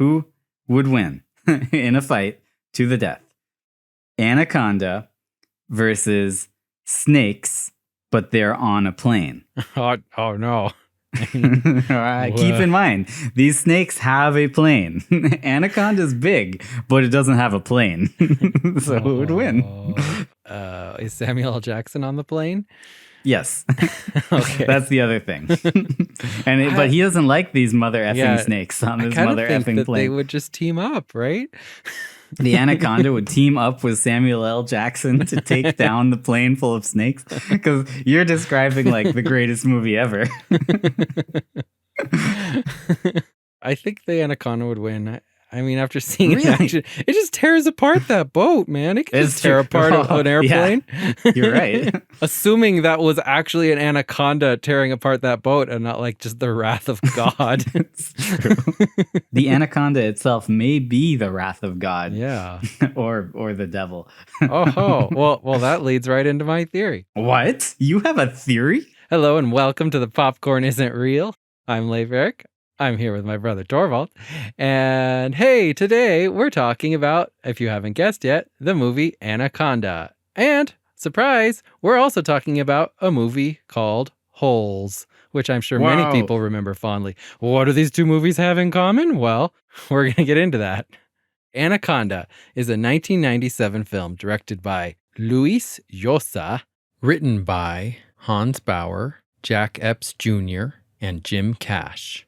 Who would win in a fight to the death? Anaconda versus snakes, but they're on a plane. Oh no. Keep in mind, these snakes have a plane. Anaconda's big, but it doesn't have a plane. So who would win? Is Samuel L. Jackson on the plane? Yes. Okay. That's the other thing. But he doesn't like these mother effing snakes on his mother effing plane. They would just team up, right? The Anaconda would team up with Samuel L. Jackson to take down the plane full of snakes? Because you're describing like the greatest movie ever. I think the Anaconda would win. I mean, after seeing it in action, it just tears apart that boat, man. It can just tear apart an airplane. Yeah, you're right. Assuming that was actually an anaconda tearing apart that boat and not like just the wrath of God. It's true. The Anaconda itself may be the wrath of God. Yeah. or the devil. Well, that leads right into my theory. What? You have a theory? Hello and welcome to The Popcorn Isn't Real. I'm Leif Eric. I'm here with my brother Torvald. And hey, today we're talking about, if you haven't guessed yet, the movie Anaconda. And, surprise, we're also talking about a movie called Holes, which I'm sure many people remember fondly. What do these two movies have in common? Well, we're going to get into that. Anaconda is a 1997 film directed by Luis Llosa, written by Hans Bauer, Jack Epps Jr., and Jim Cash.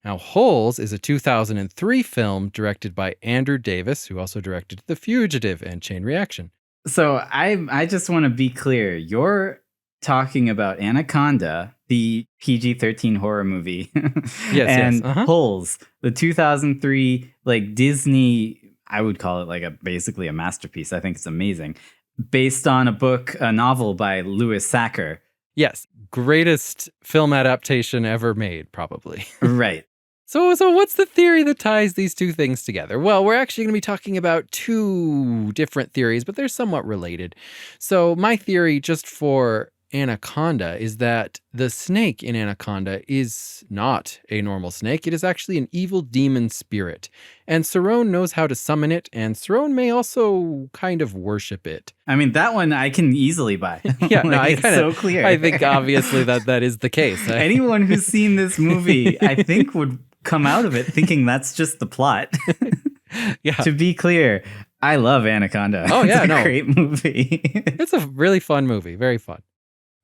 Now, Holes is a 2003 film directed by Andrew Davis, who also directed The Fugitive and Chain Reaction. So I just want to be clear. You're talking about Anaconda, the PG-13 horror movie, and Holes, the 2003 like Disney. I would call it like basically a masterpiece. I think it's amazing, based on a novel by Louis Sachar. Yes, greatest film adaptation ever made, probably. Right. So what's the theory that ties these two things together? Well, we're actually going to be talking about two different theories, but they're somewhat related. So my theory just for Anaconda is that the snake in Anaconda is not a normal snake. It is actually an evil demon spirit. And Cerrone knows how to summon it, and Cerrone may also kind of worship it. I mean, that one I can easily buy. Yeah, it's so clear. I think obviously that is the case. Anyone who's seen this movie, I think, would come out of it thinking that's just the plot. Yeah. To be clear, I love Anaconda. Oh, yeah, it's a great movie. It's a really fun movie. Very fun.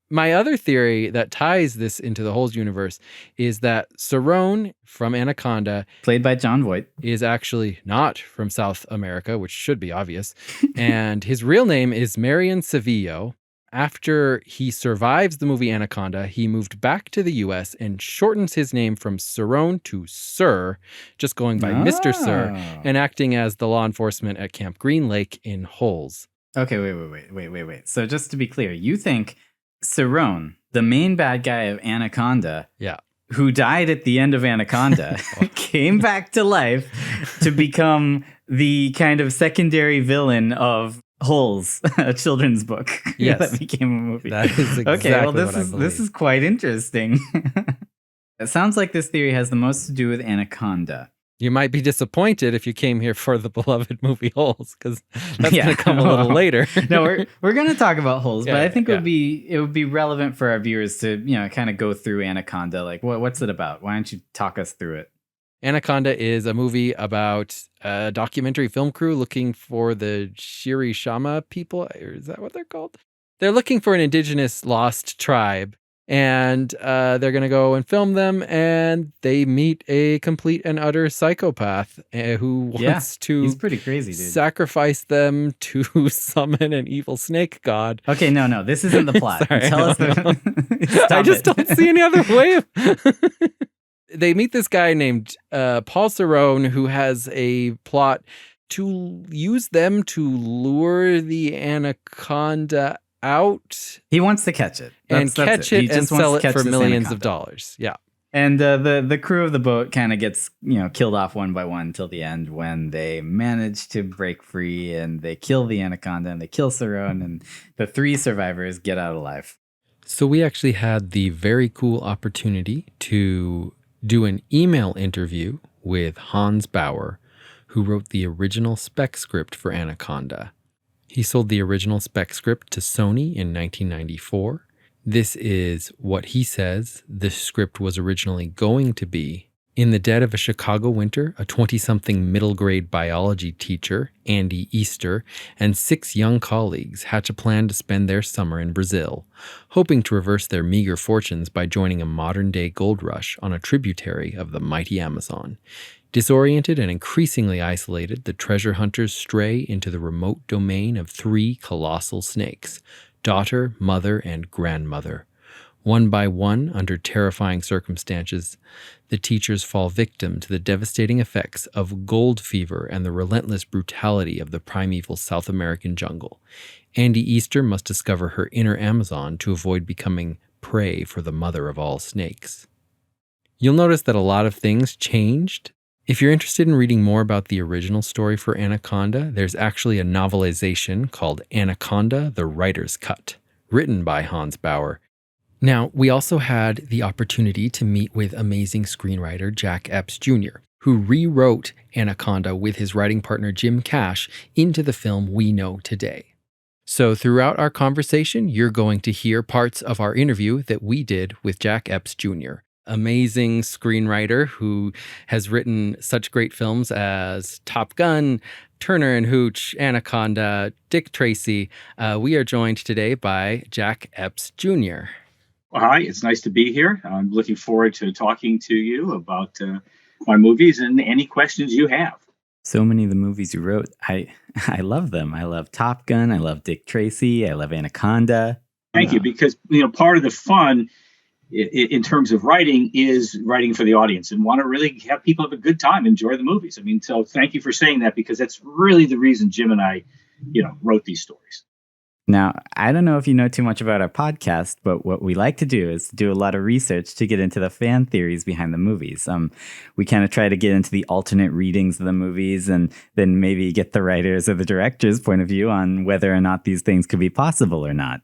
My other theory that ties this into the Holes universe is that Cerrone from Anaconda, played by Jon Voight, is actually not from South America, which should be obvious. And his real name is Marion Sevillo. After he survives the movie Anaconda, he moved back to the U.S. and shortens his name from Cerrone to Sir, just going by Mr. Sir, and acting as the law enforcement at Camp Green Lake in Holes. Okay, wait. So just to be clear, you think Cerrone, the main bad guy of Anaconda, who died at the end of Anaconda, came back to life to become the kind of secondary villain of Holes, a children's book that became a movie. That is exactly okay. Well, what I believe. This is quite interesting. It sounds like this theory has the most to do with Anaconda. You might be disappointed if you came here for the beloved movie Holes, because that's going to come a little later. No, we're going to talk about Holes, but I think it would be relevant for our viewers to kind of go through Anaconda. Like, what's it about? Why don't you talk us through it? Anaconda is a movie about a documentary film crew looking for the Shirishama people. Or is that what they're called? They're looking for an indigenous lost tribe, and they're going to go and film them, and they meet a complete and utter psychopath who wants to he's pretty crazy, dude. Sacrifice them to summon an evil snake god. Okay, no, this isn't the plot. Sorry, Tell us. I just don't see any other way of... They meet this guy named Paul Cerrone, who has a plot to use them to lure the Anaconda out. He wants to catch it. And sell it for millions of dollars. Yeah. And the crew of the boat kind of gets killed off one by one till the end, when they manage to break free and they kill the Anaconda and they kill Cerrone, and the three survivors get out alive. So we actually had the very cool opportunity to do an email interview with Hans Bauer, who wrote the original spec script for Anaconda. He sold the original spec script to Sony in 1994. This is what he says the script was originally going to be. In the dead of a Chicago winter, a 20-something middle-grade biology teacher, Andy Easter, and 6 young colleagues hatch a plan to spend their summer in Brazil, hoping to reverse their meager fortunes by joining a modern-day gold rush on a tributary of the mighty Amazon. Disoriented and increasingly isolated, the treasure hunters stray into the remote domain of 3 colossal snakes, daughter, mother, and grandmother. One by one, under terrifying circumstances, the teachers fall victim to the devastating effects of gold fever and the relentless brutality of the primeval South American jungle. Andy Easter must discover her inner Amazon to avoid becoming prey for the mother of all snakes. You'll notice that a lot of things changed. If you're interested in reading more about the original story for Anaconda, there's actually a novelization called Anaconda, the Writer's Cut, written by Hans Bauer. Now, we also had the opportunity to meet with amazing screenwriter Jack Epps Jr., who rewrote Anaconda with his writing partner Jim Cash into the film we know today. So throughout our conversation, you're going to hear parts of our interview that we did with Jack Epps Jr., amazing screenwriter who has written such great films as Top Gun, Turner and Hooch, Anaconda, Dick Tracy. We are joined today by Jack Epps Jr. Well, hi, it's nice to be here. I'm looking forward to talking to you about my movies and any questions you have. So many of the movies you wrote, I love them. I love Top Gun. I love Dick Tracy. I love Anaconda. Thank you, because part of the fun in terms of writing is writing for the audience and want to really have people have a good time, enjoy the movies. So thank you for saying that, because that's really the reason Jim and I, wrote these stories. Now, I don't know if you know too much about our podcast, but what we like to do is do a lot of research to get into the fan theories behind the movies. We kind of try to get into the alternate readings of the movies and then maybe get the writers or the director's point of view on whether or not these things could be possible or not.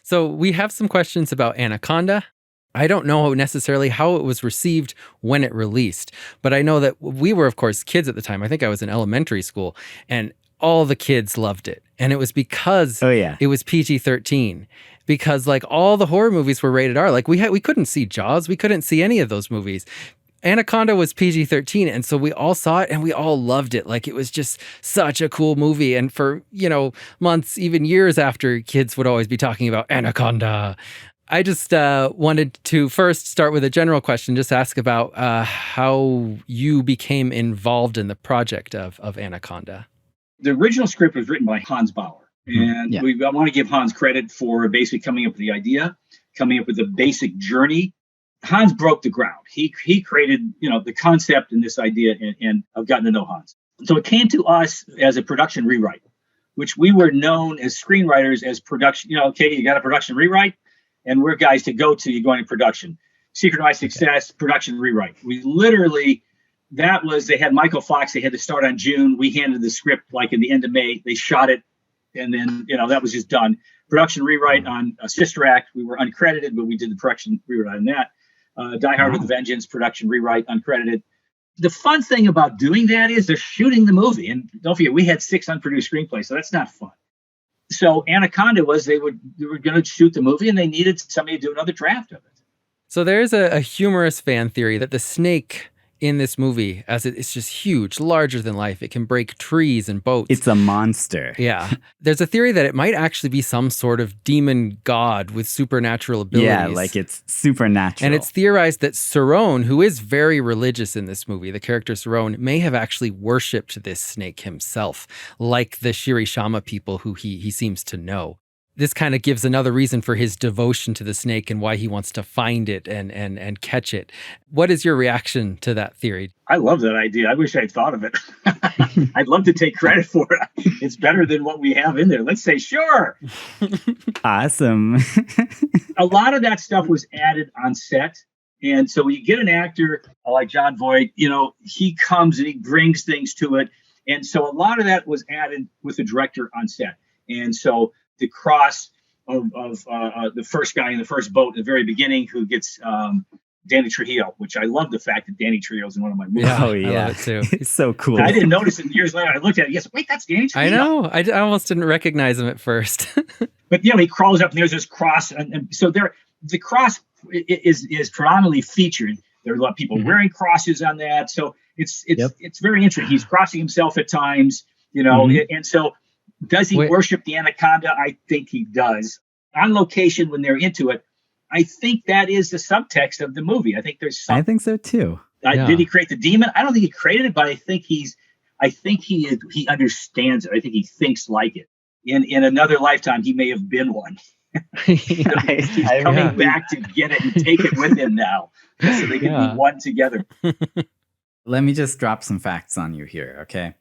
So we have some questions about Anaconda. I don't know necessarily how it was received when it released, but I know that we were, of course, kids at the time. I think I was in elementary school, and all the kids loved it. And it was because it was PG-13. Because all the horror movies were rated R. We couldn't see Jaws. We couldn't see any of those movies. Anaconda was PG-13. And so we all saw it and we all loved it. It was just such a cool movie. And for, months, even years after, kids would always be talking about Anaconda. I just wanted to first start with a general question, just ask about how you became involved in the project of Anaconda. The original script was written by Hans Bauer, and I want to give Hans credit for basically coming up with the idea, coming up with the basic journey. Hans broke the ground. He created, the concept and this idea, and I've gotten to know Hans. So it came to us as a production rewrite, which we were known as screenwriters as production. You got a production rewrite, and we're guys to go to. You're going to production. Secret of My Success, production rewrite. We literally. They had Michael Fox. They had to start on June. We handed the script in the end of May. They shot it. And then, that was just done. Production rewrite on Sister Act. We were uncredited, but we did the production rewrite on that. Die Hard with a Vengeance, production rewrite, uncredited. The fun thing about doing that is they're shooting the movie. And don't forget, we had 6 unproduced screenplays, so that's not fun. So Anaconda was they were going to shoot the movie, and they needed somebody to do another draft of it. So there's a humorous fan theory that the snake in this movie, as it's just huge, larger than life. It can break trees and boats. It's a monster. Yeah. There's a theory that it might actually be some sort of demon god with supernatural abilities. Yeah, it's supernatural. And it's theorized that Cerrone, who is very religious in this movie, the character Cerrone, may have actually worshipped this snake himself, like the Shirishama people who he seems to know. This kind of gives another reason for his devotion to the snake and why he wants to find it and catch it. What is your reaction to that theory? I love that idea. I wish I'd thought of it. I'd love to take credit for it. It's better than what we have in there. Let's say, sure. Awesome. A lot of that stuff was added on set. And so when you get an actor like John Voight, he comes and he brings things to it. And so a lot of that was added with the director on set. And so the cross of the first guy in the first boat at the very beginning who gets Danny Trejo, which I love the fact that Danny Trejo's in one of my movies. Oh, yeah. I love it too. It's so cool. I didn't notice it years later. I looked at it. Yes, wait, that's Danny Trejo. I know. I almost didn't recognize him at first. But he crawls up and there's this cross, and so the cross is predominantly featured. There are a lot of people wearing crosses on that, so it's very interesting. He's crossing himself at times, and so does he worship the anaconda? I think he does. On location when they're into it, I think that is the subtext of the movie. I think there's something. I think so too. Did he create the demon? I don't think he created it, but I think he understands it. I think he thinks like it. In another lifetime, he may have been one. He's coming back to get it and take it with him now, so they can be one together. Let me just drop some facts on you here, okay?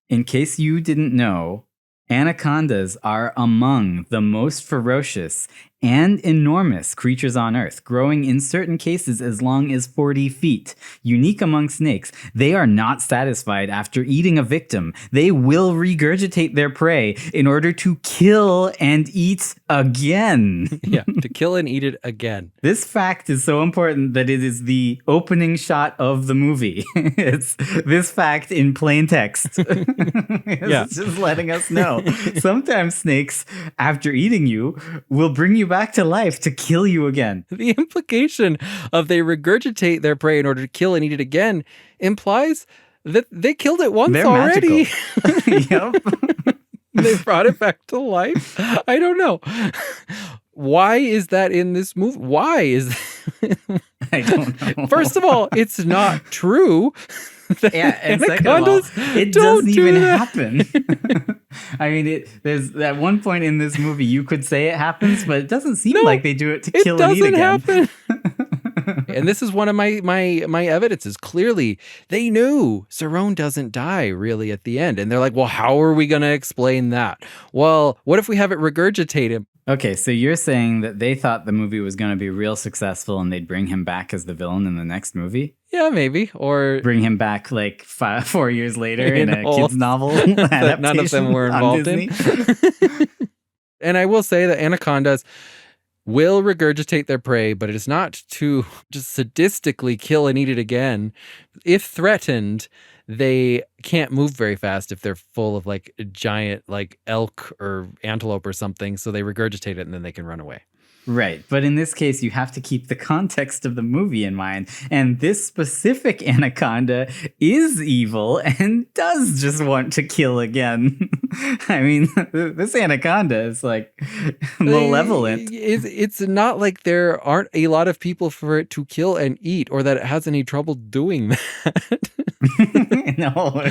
In case you didn't know, anacondas are among the most ferocious and enormous creatures on Earth, growing in certain cases as long as 40 feet. Unique among snakes, they are not satisfied after eating a victim. They will regurgitate their prey in order to kill and eat again. To kill and eat it again. This fact is so important that it is the opening shot of the movie. It's this fact in plain text. It's just letting us know. Sometimes snakes, after eating you, will bring you back to life to kill you again. The implication of they regurgitate their prey in order to kill and eat it again implies that they killed it once already. Yep. They brought it back to life. I don't know. Why is that in this movie? Why is I don't know. First of all, it's not true. And second of all, it doesn't even happen. I mean, there's at one point in this movie you could say it happens, but it doesn't seem like they do it to kill and eat again. It doesn't happen. And this is one of my evidences. Clearly, they knew Cerrone doesn't die really at the end. And they're like, well, how are we going to explain that? Well, what if we have it regurgitate him? Okay, so you're saying that they thought the movie was going to be real successful and they'd bring him back as the villain in the next movie? Yeah, maybe. Or bring him back like 4 years later in a kid's novel adaptation. None of them were involved in. And I will say that anacondas will regurgitate their prey, but it is not to just sadistically kill and eat it again. If threatened, they can't move very fast if they're full of like a giant like elk or antelope or something. So they regurgitate it and then they can run away. Right. But in this case, you have to keep the context of the movie in mind. And this specific anaconda is evil and does just want to kill again. I mean, this anaconda is like malevolent. It's not like there aren't a lot of people for it to kill and eat or that it has any trouble doing that. No.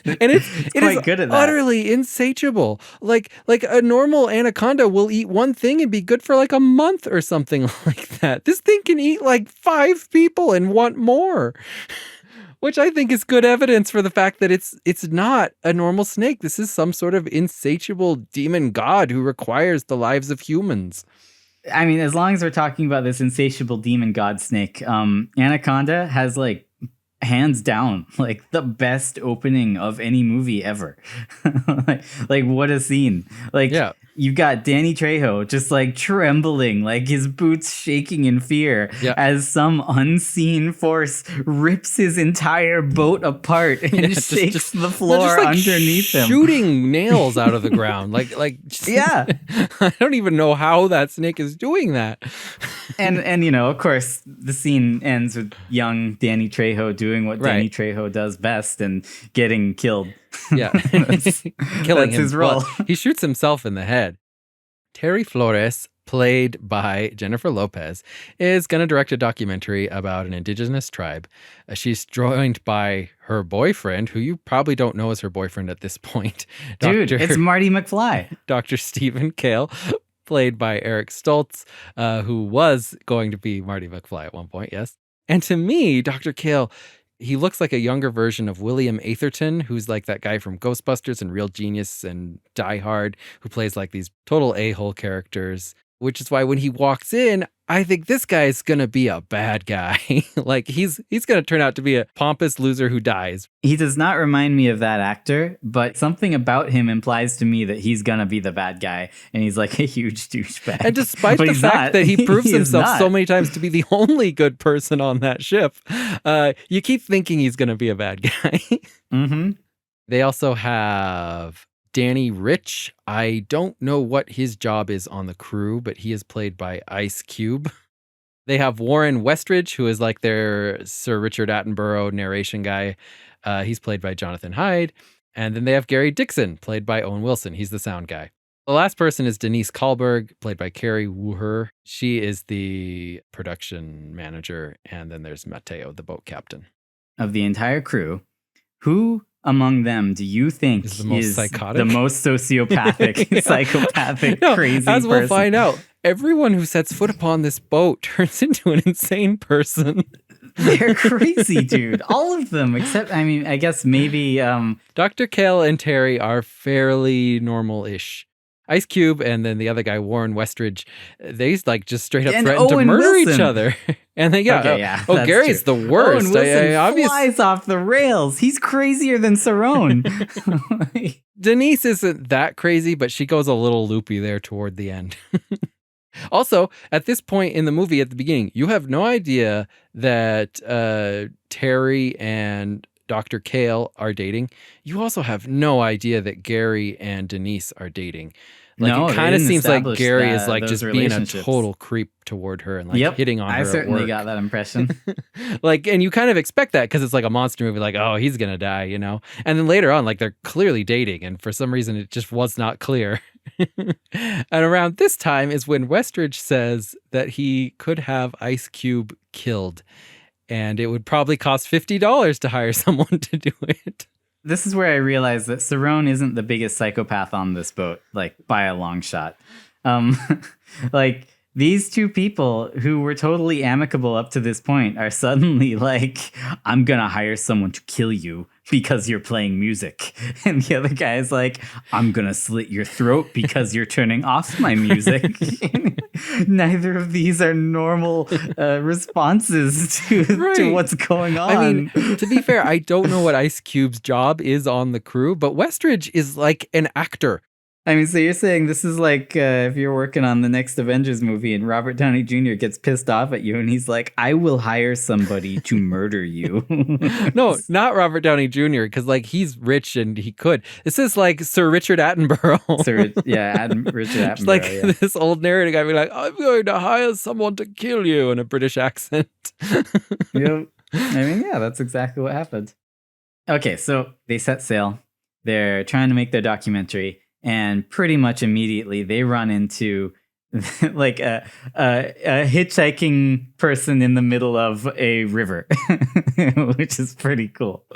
And it is good at that. Utterly insatiable. Like a normal anaconda will eat one thing and be good for like a month or something like that. This thing can eat like 5 people and want more. Which I think is good evidence for the fact that it's not a normal snake. This is some sort of insatiable demon god who requires the lives of humans. I mean, as long as we're talking about this insatiable demon god snake, Anaconda has like hands down like the best opening of any movie ever. like what a scene. Like you've got Danny Trejo just like trembling, like his boots shaking in fear as some unseen force rips his entire boat apart and shakes the floor underneath him, shooting nails out of the ground. I don't even know how that snake is doing that. and you know, of course, the scene ends with young Danny Trejo doing what Danny Trejo does best and getting killed. Yeah. Killing his role. Well, he shoots himself in the head. Terry Flores, played by Jennifer Lopez, is going to direct a documentary about an indigenous tribe. She's joined by her boyfriend, who you probably don't know as her boyfriend at this point. Dude, it's Marty McFly. Dr. Stephen Cale, played by Eric Stoltz, who was going to be Marty McFly at one point, yes. And to me, Dr. Cale, he looks like a younger version of William Atherton, who's like that guy from Ghostbusters and Real Genius and Die Hard, who plays like these total a-hole characters. which is why when he walks in, I think this guy is going to be a bad guy. Like he's going to turn out to be a pompous loser who dies. He does not remind me of that actor, but something about him implies to me that he's going to be the bad guy, and he's like a huge douchebag. And despite the fact that he proves himself so many times to be the only good person on that ship, you keep thinking he's going to be a bad guy. Mm-hmm. They also have Danny Rich. I don't know what his job is on the crew, but he is played by Ice Cube. They have Warren Westridge, who is like their Sir Richard Attenborough narration guy. He's played by Jonathan Hyde. And then they have Gary Dixon, played by Owen Wilson. He's the sound guy. The last person is Denise Kahlberg, played by Carrie Wooher. She is the production manager. And then there's Mateo, the boat captain. Of the entire crew, who among them do you think is the most psychotic? The most sociopathic, psychopathic, crazy as we'll person? find out, everyone who sets foot upon this boat turns into an insane person. They're crazy, dude. All of them, except, I mean, I guess maybe... Dr. Kale and Terry are fairly normal-ish. Ice Cube and then the other guy, Warren Westridge, they like just straight up threaten to murder each other. And then, Gary's the worst. Owen Wilson flies off the rails. He's crazier than Cerrone. Denise isn't that crazy, but she goes a little loopy there toward the end. Also, at this point in the movie, at the beginning, you have no idea that Terry and Dr. Kale are dating. You also have no idea that Gary and Denise are dating. Like, it kind of seems like Gary is like just being a total creep toward her and like hitting on her. I certainly at work. Got that impression. Like, and you kind of expect that because it's like a monster movie, like, oh, he's gonna die, you know? And then later on, like, they're clearly dating, and for some reason it just was not clear. And around this time is when Westridge says that he could have Ice Cube killed, and it would probably cost $50 to hire someone to do it. This is where I realized that Cerrone isn't the biggest psychopath on this boat, like, by a long shot. Like, these two people who were totally amicable up to this point are suddenly like, I'm gonna hire someone to kill you because you're playing music. And the other guy is like, I'm gonna slit your throat because you're turning off my music. Neither of these are normal responses to what's going on. I mean, to be fair, I don't know what Ice Cube's job is on the crew, but Westridge is like an actor. I mean, so you're saying this is like if you're working on the next Avengers movie and Robert Downey Jr. gets pissed off at you and he's like, I will hire somebody to murder you. No, not Robert Downey Jr. because like he's rich and he could. This is like Sir Richard Attenborough. Richard Attenborough. It's like this old narrator guy be like, I'm going to hire someone to kill you in a British accent. Yep. I mean, yeah, that's exactly what happened. Okay, so they set sail. They're trying to make their documentary. And pretty much immediately they run into like a hitchhiking person in the middle of a river, which is pretty cool.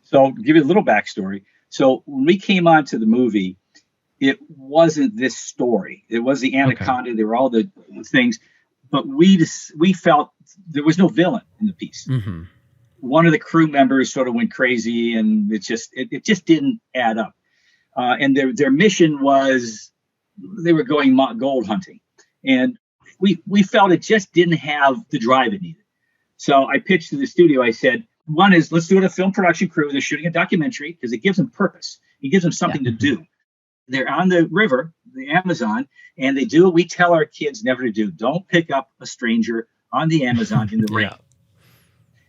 So to give you a little backstory. So when we came on to the movie, it wasn't this story. It was the Anaconda. Okay. There were all the things, but we felt there was no villain in the piece. Mm-hmm. One of the crew members sort of went crazy, and it just didn't add up. And their mission was they were going gold hunting. And we felt it just didn't have the drive it needed. So I pitched to the studio. I said, one is let's do it a film production crew. They're shooting a documentary because it gives them purpose. It gives them something to do. They're on the river, the Amazon, and they do what we tell our kids never to do. Don't pick up a stranger on the Amazon in the rain.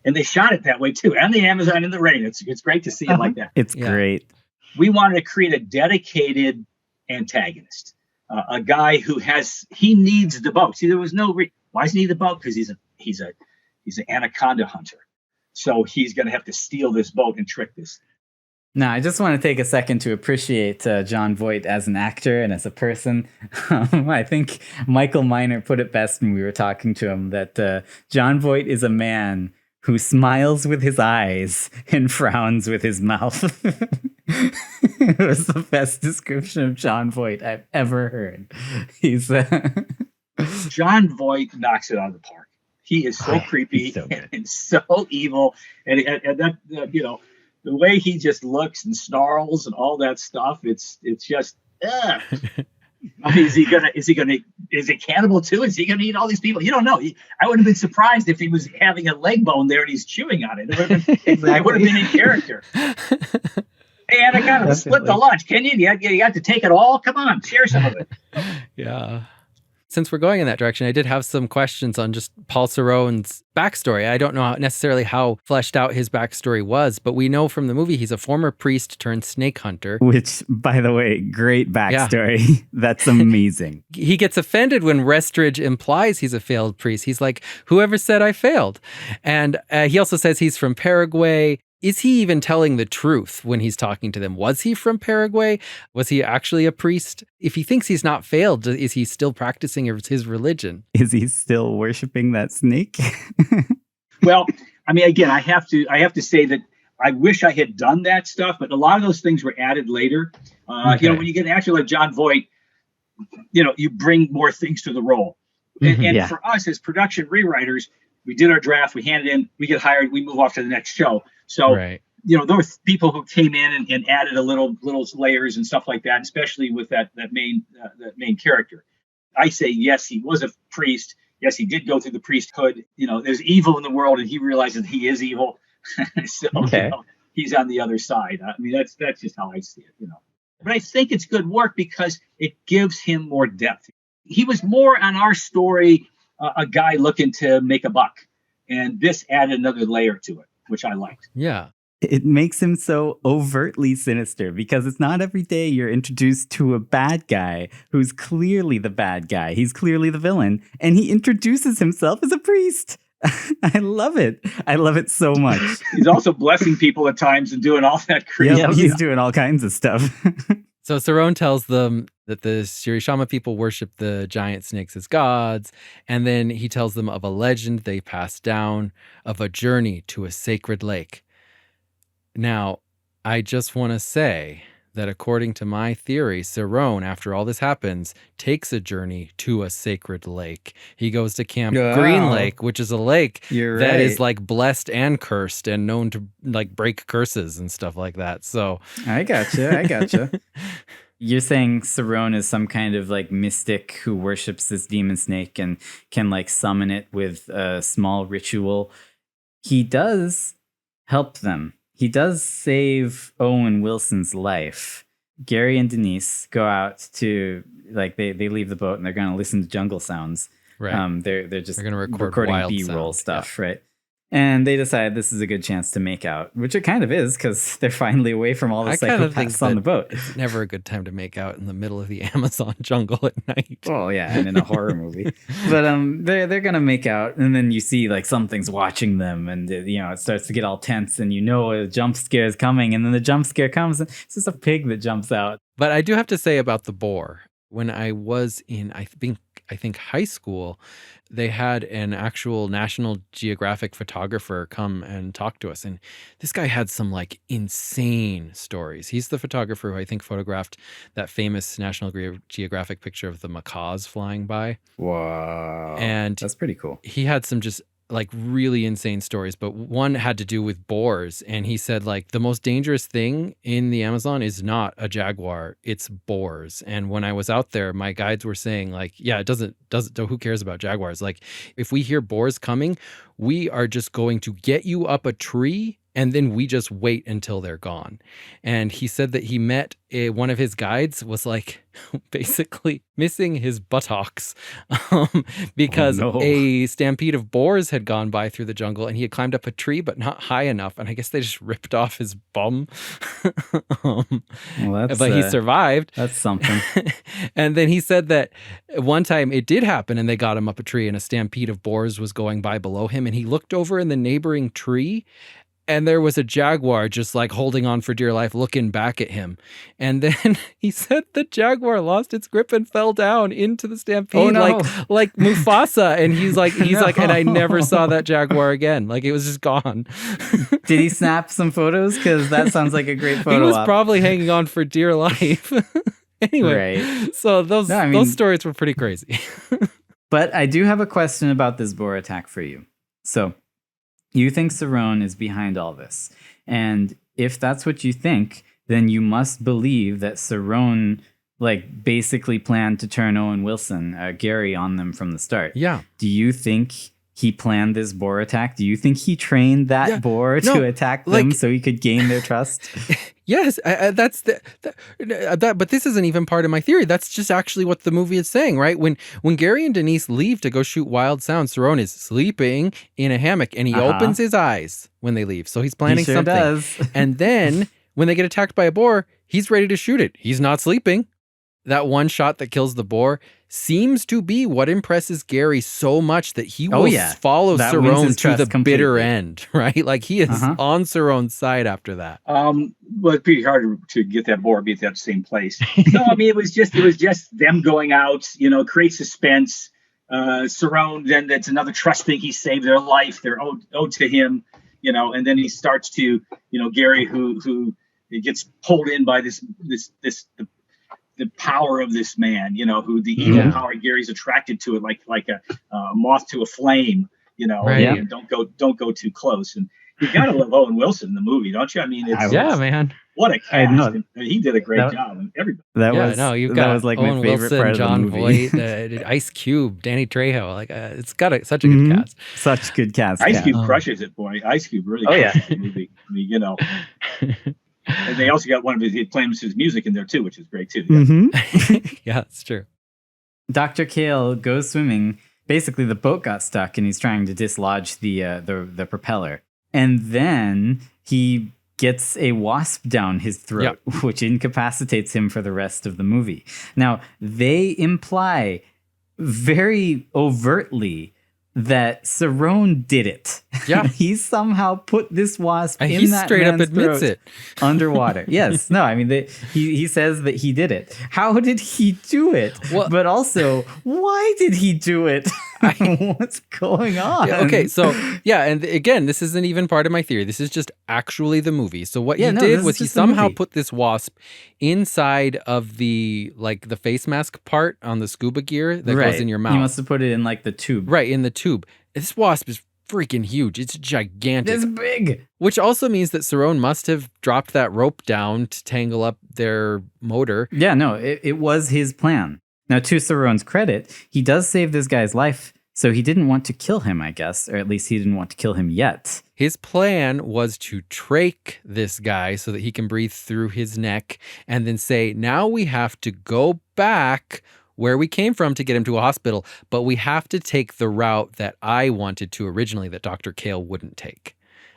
And they shot it that way, too. On the Amazon in the rain. It's great to see it like that. It's great. We wanted to create a dedicated antagonist, a guy who he needs the boat. See, there was no why does he need the boat? Because he's an anaconda hunter, so he's going to have to steal this boat and trick this. Now, I just want to take a second to appreciate Jon Voight as an actor and as a person. I think Michael Miner put it best when we were talking to him that Jon Voight is a man who smiles with his eyes and frowns with his mouth. It was the best description of Jon Voight I've ever heard. He's Jon Voight knocks it out of the park. He is so creepy and so evil, and that the way he just looks and snarls and all that stuff. It's just. Is it cannibal too? Is he gonna eat all these people? You don't know. I would have been surprised if he was having a leg bone there and he's chewing on it. It would have been in character. Hey, Anaconda, split the lunch. Can you? You got to take it all? Come on, share some of it. Yeah. Since we're going in that direction, I did have some questions on just Paul Cerone's backstory. I don't know necessarily how fleshed out his backstory was, but we know from the movie he's a former priest turned snake hunter. Which, by the way, great backstory. Yeah. That's amazing. He gets offended when Restridge implies he's a failed priest. He's like, whoever said I failed? And he also says he's from Paraguay. Is he even telling the truth when he's talking to them? Was he from Paraguay? Was he actually a priest? If he thinks he's not failed, is he still practicing his religion? Is he still worshiping that snake? Well, I mean, again, I have to say that I wish I had done that stuff, but a lot of those things were added later. Okay. When you get an actor like Jon Voight, you bring more things to the role. And for us as production rewriters, we did our draft, we handed in, we get hired, we move off to the next show. So, there were people who came in and added a little layers and stuff like that, especially with that main character. I say, yes, he was a priest. Yes, he did go through the priesthood. There's evil in the world and he realizes he is evil. So, he's on the other side. I mean, that's just how I see it, But I think it's good work because it gives him more depth. He was more on our story, a guy looking to make a buck. And this added another layer to it, which I liked. Yeah. It makes him so overtly sinister because it's not every day you're introduced to a bad guy who's clearly the bad guy. He's clearly the villain. And he introduces himself as a priest. I love it. I love it so much. He's also blessing people at times and doing all that crazy stuff. He's doing all kinds of stuff. So Cerrone tells them that the Shirishama people worship the giant snakes as gods, and then he tells them of a legend they passed down of a journey to a sacred lake. Now, I just want to say that according to my theory, Cerrone, after all this happens, takes a journey to a sacred lake. He goes to Camp Green Lake, which is a lake that is like blessed and cursed and known to like break curses and stuff like that. So I gotcha. You're saying Cerrone is some kind of like mystic who worships this demon snake and can like summon it with a small ritual. He does help them. He does save Owen Wilson's life. Gary and Denise go out to, like, they leave the boat and they're going to listen to jungle sounds. Right. They're going to recording B-roll stuff, right? And they decide this is a good chance to make out, which it kind of is because they're finally away from all the psychopaths on the boat. It's never a good time to make out in the middle of the Amazon jungle at night. Well, yeah, and in a horror movie. But they're going to make out, and then you see like something's watching them, and it starts to get all tense, and a jump scare is coming, and then the jump scare comes, and it's just a pig that jumps out. But I do have to say about the boar, when I was in, I think high school, they had an actual National Geographic photographer come and talk to us. And this guy had some like insane stories. He's the photographer who I think photographed that famous National Geographic picture of the macaws flying by. Wow. And that's pretty cool. He had some just like really insane stories, but one had to do with boars. And he said like the most dangerous thing in the Amazon is not a jaguar, it's boars. And when I was out there, my guides were saying like, yeah, it doesn't, who cares about jaguars? Like if we hear boars coming, we are just going to get you up a tree and then we just wait until they're gone. And he said that he met one of his guides was like basically missing his buttocks because a stampede of boars had gone by through the jungle and he had climbed up a tree, but not high enough. And I guess they just ripped off his bum. But he survived. That's something. And then he said that one time it did happen and they got him up a tree and a stampede of boars was going by below him. And he looked over in the neighboring tree and there was a jaguar just like holding on for dear life, looking back at him. And then he said the jaguar lost its grip and fell down into the stampede, like Mufasa. And he's like, and I never saw that jaguar again. Like it was just gone. Did he snap some photos? Because that sounds like a great photo. He was probably hanging on for dear life. Anyway, so those stories were pretty crazy. But I do have a question about this boar attack for you. So you think Cerrone is behind all this. And if that's what you think, then you must believe that Cerrone like basically planned to turn Owen Wilson, Gary, on them from the start. Yeah. Do you think he planned this boar attack? Do you think he trained that boar to attack them so he could gain their trust? Yes, but this isn't even part of my theory. That's just actually what the movie is saying, right? When Gary and Denise leave to go shoot Wild Sound, Cerrone is sleeping in a hammock, and he opens his eyes when they leave. So he's planning something. Does. And then when they get attacked by a boar, he's ready to shoot it. He's not sleeping. That one shot that kills the boar seems to be what impresses Gary so much that he will follow Cerrone to the bitter end, right? Like he is on Cerrone's side after that. Well, it's pretty hard to get that boar, be at that same place. No, I mean, it was just them going out, create suspense. Cerrone, then that's another trust thing. He saved their life. They're owed to him, and then he starts to, Gary, who gets pulled in by the power of this man, who the evil power, Gary's attracted to it like a moth to a flame, and don't go too close. And you gotta love Owen Wilson in the movie, don't you? I mean, man, what a cast! He did a great job. And everybody. You've got was like Owen my favorite Wilson, part of John the movie. Voight, Ice Cube, Danny Trejo. Like it's got such a good cast. Such good cast. Ice Cube crushes it, boy. Ice Cube really crushes the movie. I mean, And they also got one of his claims his music in there too, which is great too. Yeah, it's true. Dr. Kale goes swimming. Basically, the boat got stuck, and he's trying to dislodge the propeller. And then he gets a wasp down his throat, which incapacitates him for the rest of the movie. Now, they imply very overtly that Cerrone did it. Yeah. He somehow put this wasp in he that straight man's up admits throat it. Underwater. Yes. No, I mean, he says that he did it. How did he do it? Well, but also, why did he do it? What's going on? Okay, so and again, this isn't even part of my theory. This is just actually the movie. So what he did was he somehow put this wasp inside of the face mask part on the scuba gear that goes in your mouth. He must have put it in the tube. Right, in the tube. This wasp is freaking huge. It's gigantic. It's big. Which also means that Cerrone must have dropped that rope down to tangle up their motor. Yeah, no, it was his plan. Now, to Cerrone's credit, he does save this guy's life, so he didn't want to kill him, I guess, or at least he didn't want to kill him yet. His plan was to trach this guy so that he can breathe through his neck and then say, now we have to go back where we came from to get him to a hospital, but we have to take the route that I wanted to originally that Dr. Kale wouldn't take.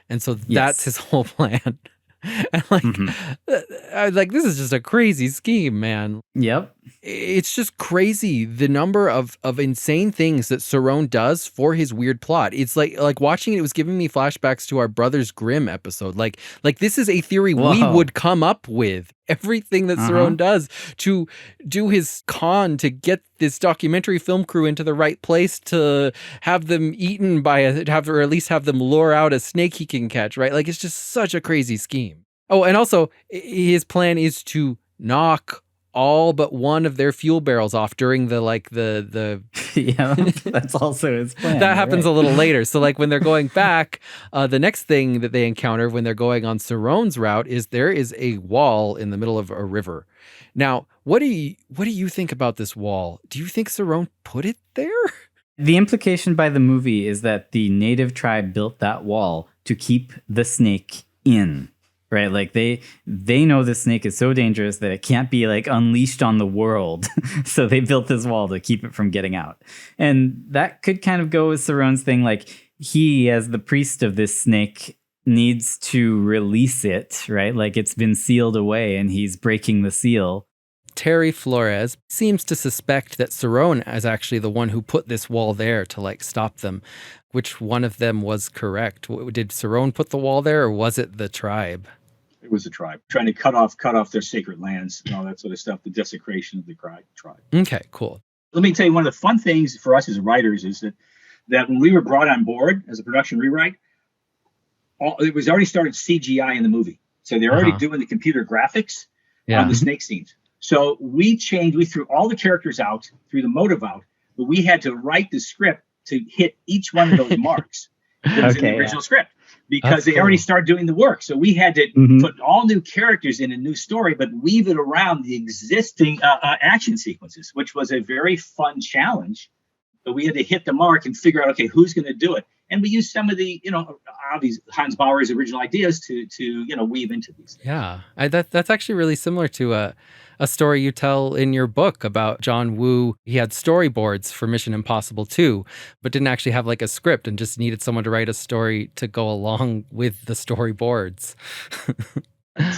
And so that's his whole plan. And this is just a crazy scheme, man. Yep. It's just crazy the number of insane things that Cerrone does for his weird plot. It's like watching it was giving me flashbacks to our Brothers Grimm episode. Like this is a theory we would come up with. Everything that Cerrone does to do his con to get this documentary film crew into the right place to have them eaten by or at least have them lure out a snake he can catch, right? Like it's just such a crazy scheme. Oh, and also his plan is to knock all but one of their fuel barrels off during the yeah, that's also his plan. That happens a little later. So when they're going back, the next thing that they encounter when they're going on Cerrone's route is there is a wall in the middle of a river. Now, what do you think about this wall? Do you think Cerrone put it there? The implication by the movie is that the native tribe built that wall to keep the snake in. Right, like they know the snake is so dangerous that it can't be unleashed on the world. So they built this wall to keep it from getting out. And that could kind of go with Cerrone's thing. He, as the priest of this snake, needs to release it, right? It's been sealed away and he's breaking the seal. Terry Flores seems to suspect that Cerrone is actually the one who put this wall there to stop them. Which one of them was correct? Did Cerrone put the wall there, or was it the tribe? It was the tribe trying to cut off their sacred lands and all that sort of stuff. The desecration of the tribe. Okay, cool. Let me tell you, one of the fun things for us as writers is that when we were brought on board as a production rewrite, it was already started CGI in the movie, so they're already doing the computer graphics on the snake scenes. So we threw all the characters out, threw the motive out, but we had to write the script to hit each one of those marks. that was in the original script, because they already started doing the work. So we had to put all new characters in a new story, but weave it around the existing action sequences, which was a very fun challenge. But we had to hit the mark and figure out, okay, who's going to do it? And we used some of the, these Hans Bauer's original ideas to weave into these things. Yeah, that's actually really similar to a story you tell in your book about John Woo. He had storyboards for Mission Impossible 2, but didn't actually have like a script and just needed someone to write a story to go along with the storyboards.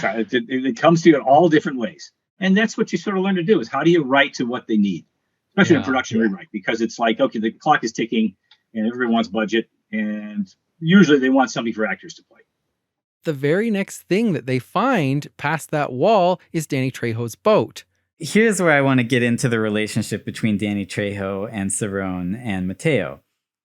So it comes to you in all different ways. And that's what you sort of learn to do, is how do you write to what they need, especially in production rewrite, because it's like, okay, the clock is ticking and everyone wants budget, and usually they want something for actors to play. The very next thing that they find past that wall is Danny Trejo's boat. Here's where I want to get into the relationship between Danny Trejo and Cerrone and Mateo.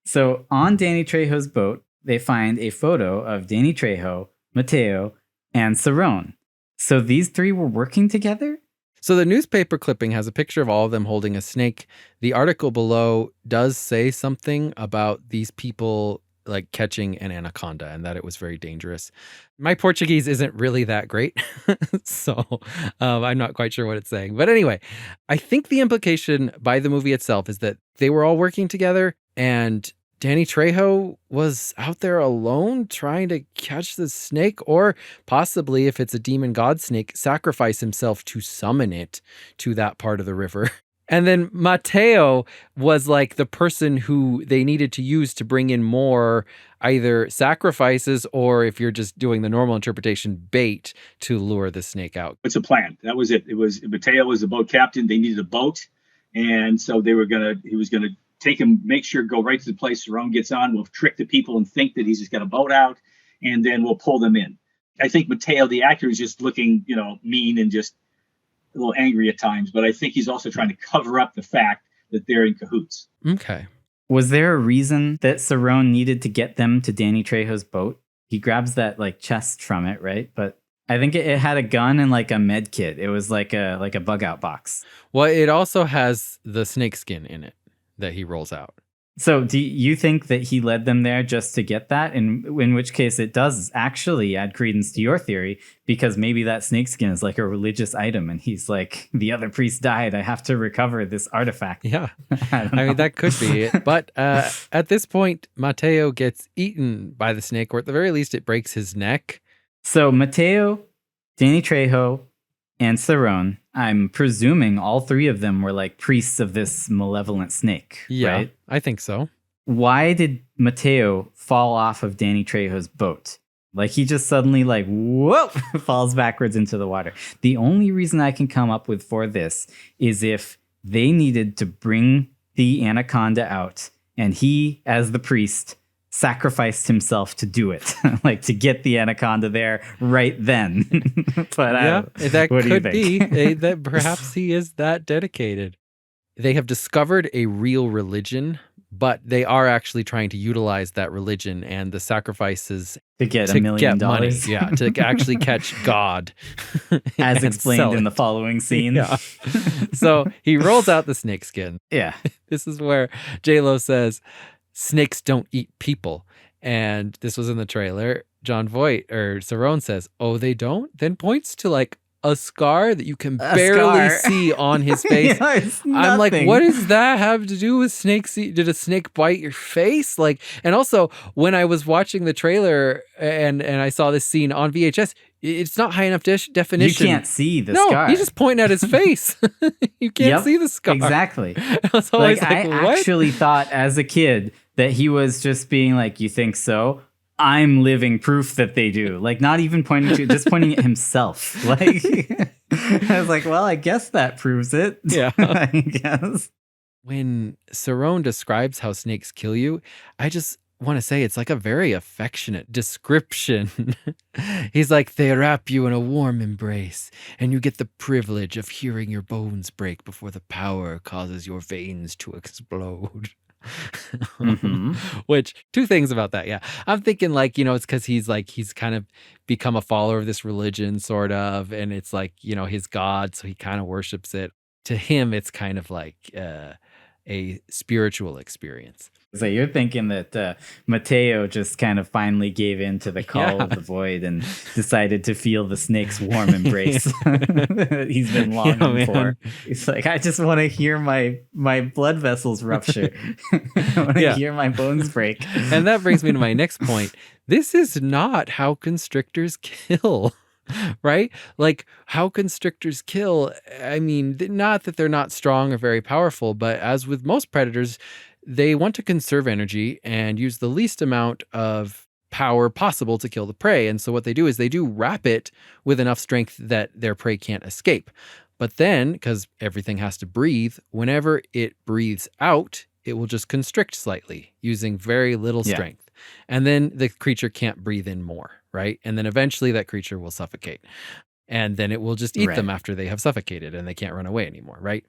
So on Danny Trejo's boat, they find a photo of Danny Trejo, Mateo, and Cerrone. So these three were working together? So the newspaper clipping has a picture of all of them holding a snake. The article below does say something about these people like catching an anaconda and that it was very dangerous. My Portuguese isn't really that great, so I'm not quite sure what it's saying. But anyway, I think the implication by the movie itself is that they were all working together and Danny Trejo was out there alone trying to catch the snake, or possibly, if it's a demon god snake, sacrifice himself to summon it to that part of the river. And then Mateo was like the person who they needed to use to bring in more either sacrifices, or if you're just doing the normal interpretation, bait to lure the snake out. It's a plan. That was it. Mateo was the boat captain. They needed a boat. And so he was going to take him, make sure, go right to the place Cerrone gets on. We'll trick the people and think that he's just got a boat out, and then we'll pull them in. I think Mateo, the actor, is just looking, mean and just a little angry at times, but I think he's also trying to cover up the fact that they're in cahoots. Okay. Was there a reason that Cerrone needed to get them to Danny Trejo's boat? He grabs that like chest from it, right? But I think it had a gun and like a med kit. It was like a bug out box. Well, it also has the snake skin in it that he rolls out. So do you think that he led them there just to get that? In which case it does actually add credence to your theory, because maybe that snakeskin is like a religious item and he's like, the other priest died, I have to recover this artifact. Yeah. I mean, that could be it. But at this point, Mateo gets eaten by the snake, or at the very least it breaks his neck. So Mateo, Danny Trejo, and Cerrone, I'm presuming all three of them were like priests of this malevolent snake, right? I think so. Why did Mateo fall off of Danny Trejo's boat? Like he just suddenly like, whoop, falls backwards into the water. The only reason I can come up with for this is if they needed to bring the anaconda out and he, as the priest, sacrificed himself to do it, like to get the anaconda there right then. But that could be that perhaps he is that dedicated. They have discovered a real religion, but they are actually trying to utilize that religion and the sacrifices to get $1 million. Money, to actually catch God, as explained in the following scene. Yeah. So he rolls out the snakeskin. Yeah, this is where J-Lo says, snakes don't eat people. And this was in the trailer. John Voight or Cerrone says, oh, they don't? Then points to like a scar that you can barely see on his face. I'm like, what does that have to do with snakes? Did a snake bite your face? Like, and also when I was watching the trailer and I saw this scene on VHS, it's not high enough definition. You can't see the scar. No, he's just pointing at his face. You can't see the scar. Exactly. I was always like, I actually thought as a kid that he was just being like, you think so? I'm living proof that they do. Like, not even pointing to, just pointing at himself. Like, I was like, well, I guess that proves it. Yeah. I guess. When Cerrone describes how snakes kill you, I just want to say it's like a very affectionate description. He's like, they wrap you in a warm embrace, and you get the privilege of hearing your bones break before the power causes your veins to explode. Mm-hmm. Which, two things about that. Yeah. I'm thinking like, it's because he's kind of become a follower of this religion sort of, and it's like, his God. So he kind of worships it. To him, it's kind of like, a spiritual experience. So you're thinking that Mateo just kind of finally gave in to the call of the void and decided to feel the snake's warm embrace he's been longing for. He's like, I just want to hear my blood vessels rupture. I want to hear my bones break. And that brings me to my next point. This is not how constrictors kill. Right? Like how constrictors kill, I mean, not that they're not strong or very powerful, but as with most predators, they want to conserve energy and use the least amount of power possible to kill the prey. And so what they do is they do wrap it with enough strength that their prey can't escape. But then, because everything has to breathe, whenever it breathes out, it will just constrict slightly using very little strength. And then the creature can't breathe in more, right? And then eventually that creature will suffocate. And then it will just eat them after they have suffocated and they can't run away anymore, right?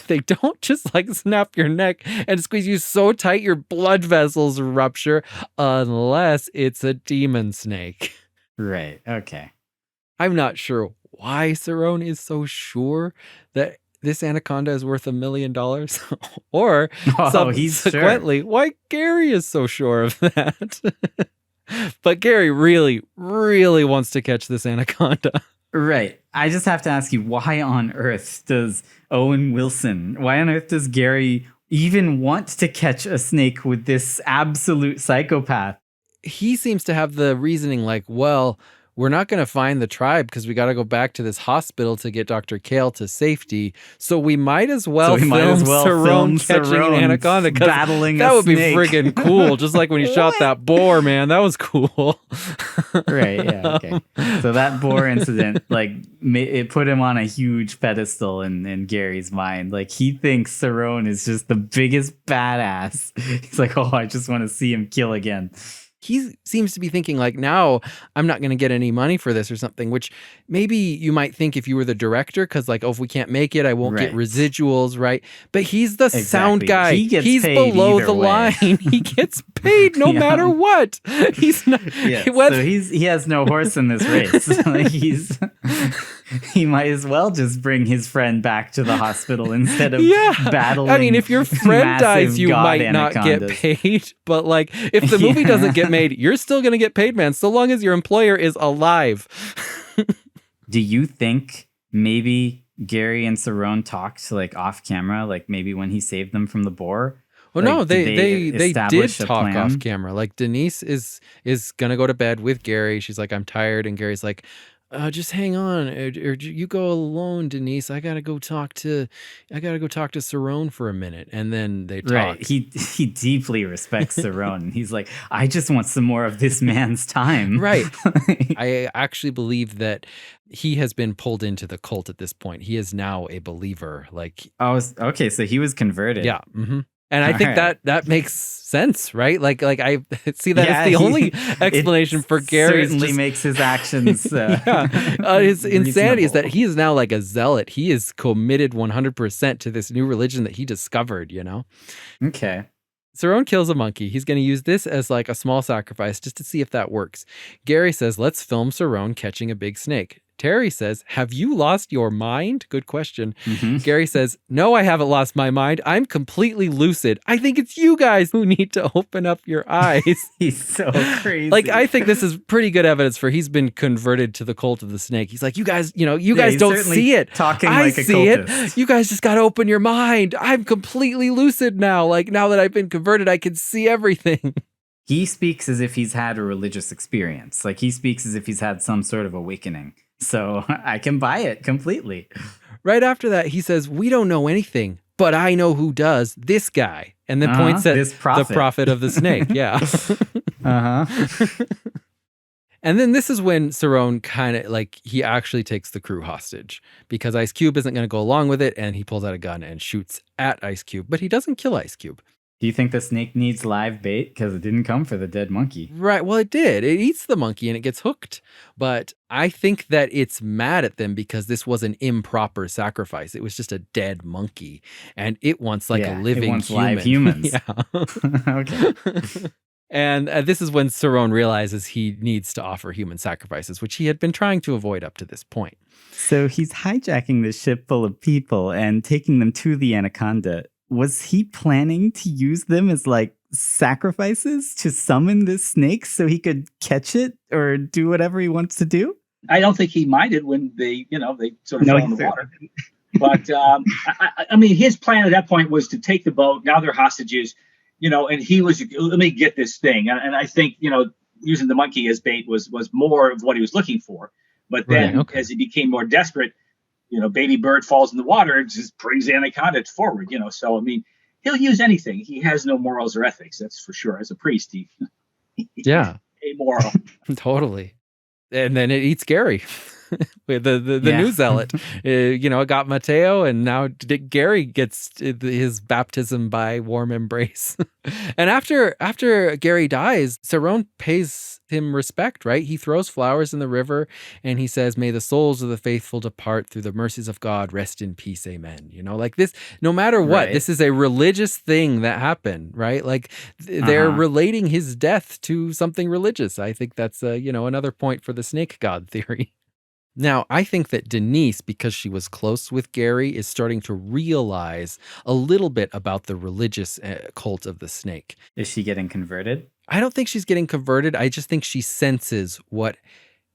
They don't just like snap your neck and squeeze you so tight your blood vessels rupture unless it's a demon snake. Right. Okay. I'm not sure why Cerrone is so sure that this anaconda is worth $1 million or subsequently why Gary is so sure of that. But Gary really, really wants to catch this anaconda. Right. I just have to ask you, why on earth does why on earth does Gary even want to catch a snake with this absolute psychopath? He seems to have the reasoning like, well, we're not going to find the tribe because we got to go back to this hospital to get Dr. Kale to safety. So we might as well film Cerrone catching an anaconda, battling that would be friggin' cool. Just like when he shot that boar, man, that was cool. Right. Yeah. Okay. So that boar incident, like, it put him on a huge pedestal in Gary's mind. Like, he thinks Cerrone is just the biggest badass. He's like, oh, I just want to see him kill again. He seems to be thinking like, now I'm not going to get any money for this or something, which maybe you might think if you were the director, because like, oh, if we can't make it, I won't get residuals, right? But he's the sound guy. He's below the line. He gets paid no matter what. He's not. So he has no horse in this race. Like he might as well just bring his friend back to the hospital instead of battling. I mean, if your friend dies, you might not get paid. But like, if the movie doesn't get made, you're still going to get paid, man, so long as your employer is alive. Do you think maybe Gary and Cerrone talked like off camera, like maybe when he saved them from the boar? Well, like, no, they did talk off camera. Like Denise is gonna go to bed with Gary. She's like, I'm tired, and Gary's like, just hang on, or you go alone, Denise. I gotta go talk to Cerrone for a minute, and then they talk. Right. He deeply respects Cerrone. He's like, I just want some more of this man's time. Right. I actually believe that he has been pulled into the cult at this point. He is now a believer. Like, okay, so he was converted. Yeah. Mm-hmm. And I think that makes sense, right? Like I see that as the only explanation for Gary. Certainly makes his actions. His insanity is that he is now like a zealot. He is committed 100% to this new religion that he discovered. You know. Okay. Cerrone kills a monkey. He's going to use this as like a small sacrifice just to see if that works. Gary says, "Let's film Cerrone catching a big snake." Terry says, "Have you lost your mind?" Good question. Mm-hmm. Gary says, "No, I haven't lost my mind. I'm completely lucid. I think it's you guys who need to open up your eyes." He's so crazy. Like, I think this is pretty good evidence for he's been converted to the cult of the snake. He's like, you guys don't see it. Talking I like a see cultist. It. You guys just got to open your mind. I'm completely lucid now. Like, now that I've been converted, I can see everything. He speaks as if he's had a religious experience. Like, he speaks as if he's had some sort of awakening. So I can buy it completely. Right after that, he says, "We don't know anything, but I know who does. This guy." And then points at the prophet of the snake. Yeah. And then this is when Cerrone kind of like, he actually takes the crew hostage because Ice Cube isn't going to go along with it. And he pulls out a gun and shoots at Ice Cube, but he doesn't kill Ice Cube. Do you think the snake needs live bait? Because it didn't come for the dead monkey. Right. Well, it did. It eats the monkey and it gets hooked. But I think that it's mad at them because this was an improper sacrifice. It was just a dead monkey. And it wants like a living it wants human. Live humans. Yeah. Okay. And this is when Cerrone realizes he needs to offer human sacrifices, which he had been trying to avoid up to this point. So he's hijacking this ship full of people and taking them to the Anaconda. was he planning to use them as like sacrifices to summon this snake so he could catch it or do whatever he wants to do? I don't think he minded when they sort of fell in the water. But I mean, his plan at that point was to take the boat. Now they're hostages, and he was, let me get this thing. And I think, using the monkey as bait was more of what he was looking for. But then as he became more desperate, baby bird falls in the water and just brings Anaconda forward, So, I mean, he'll use anything. He has no morals or ethics, that's for sure. As a priest, he's amoral. Totally. And then it eats Gary. the new zealot. It got Mateo, and now Gary gets his baptism by warm embrace. And after Gary dies, Cerrone pays him respect, right? He throws flowers in the river and he says, "May the souls of the faithful depart through the mercies of God. Rest in peace. Amen." Like this, no matter what, this is a religious thing that happened, right? Like they're relating his death to something religious. I think that's another point for the snake god theory. Now, I think that Denise, because she was close with Gary, is starting to realize a little bit about the religious cult of the snake. Is she getting converted? I don't think she's getting converted. I just think she senses what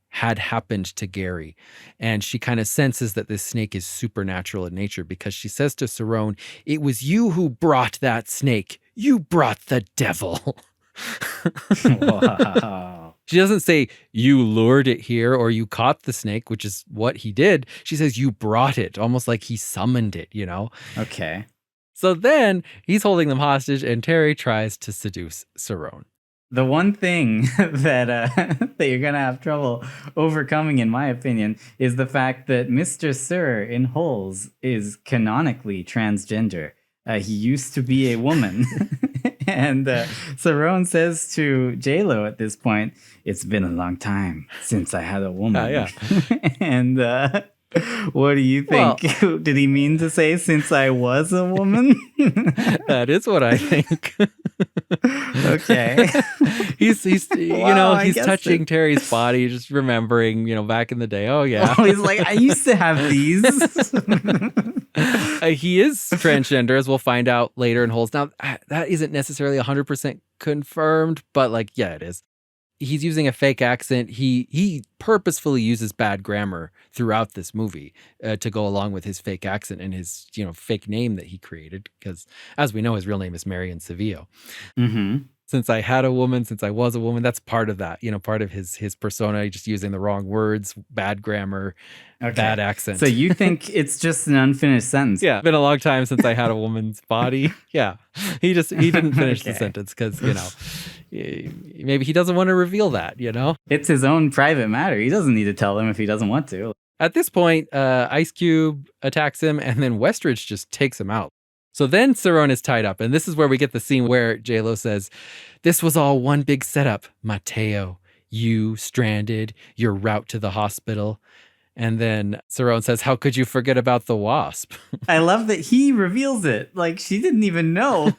had happened to Gary. And she kind of senses that this snake is supernatural in nature, because she says to Cerrone, "It was you who brought that snake. You brought the devil." Wow. She doesn't say you lured it here or you caught the snake, which is what he did. She says you brought it, almost like he summoned it, Okay. So then he's holding them hostage and Terry tries to seduce Cerrone. The one thing that that you're going to have trouble overcoming, in my opinion, is the fact that Mr. Sir in Holes is canonically transgender. He used to be a woman. And Cerrone says to J-Lo at this point, "It's been a long time since I had a woman." Yeah. And what do you think? Well, did he mean to say since I was a woman? That is what I think. Okay. He's he's touching Terry's body, just remembering, back in the day. Oh yeah. Oh, he's like, I used to have these. He is transgender, as we'll find out later in Holes. Now, that isn't necessarily 100% confirmed, but it is. He's using a fake accent. He purposefully uses bad grammar throughout this movie to go along with his fake accent and his fake name that he created, because as we know, his real name is Marion Sevilla. Mm-hmm. Since I had a woman, since I was a woman, that's part of that, part of his persona, just using the wrong words, bad grammar, bad accent. So you think it's just an unfinished sentence? Yeah, been a long time since I had a woman's body. Yeah, he didn't finish the sentence because, maybe he doesn't want to reveal that, It's his own private matter. He doesn't need to tell them if he doesn't want to. At this point, Ice Cube attacks him and then Westridge just takes him out. So then Cerrone is tied up, and this is where we get the scene where J-Lo says, "This was all one big setup, Mateo. You stranded, your route to the hospital." And then Cerrone says, "How could you forget about the wasp?" I love that he reveals it. Like, she didn't even know.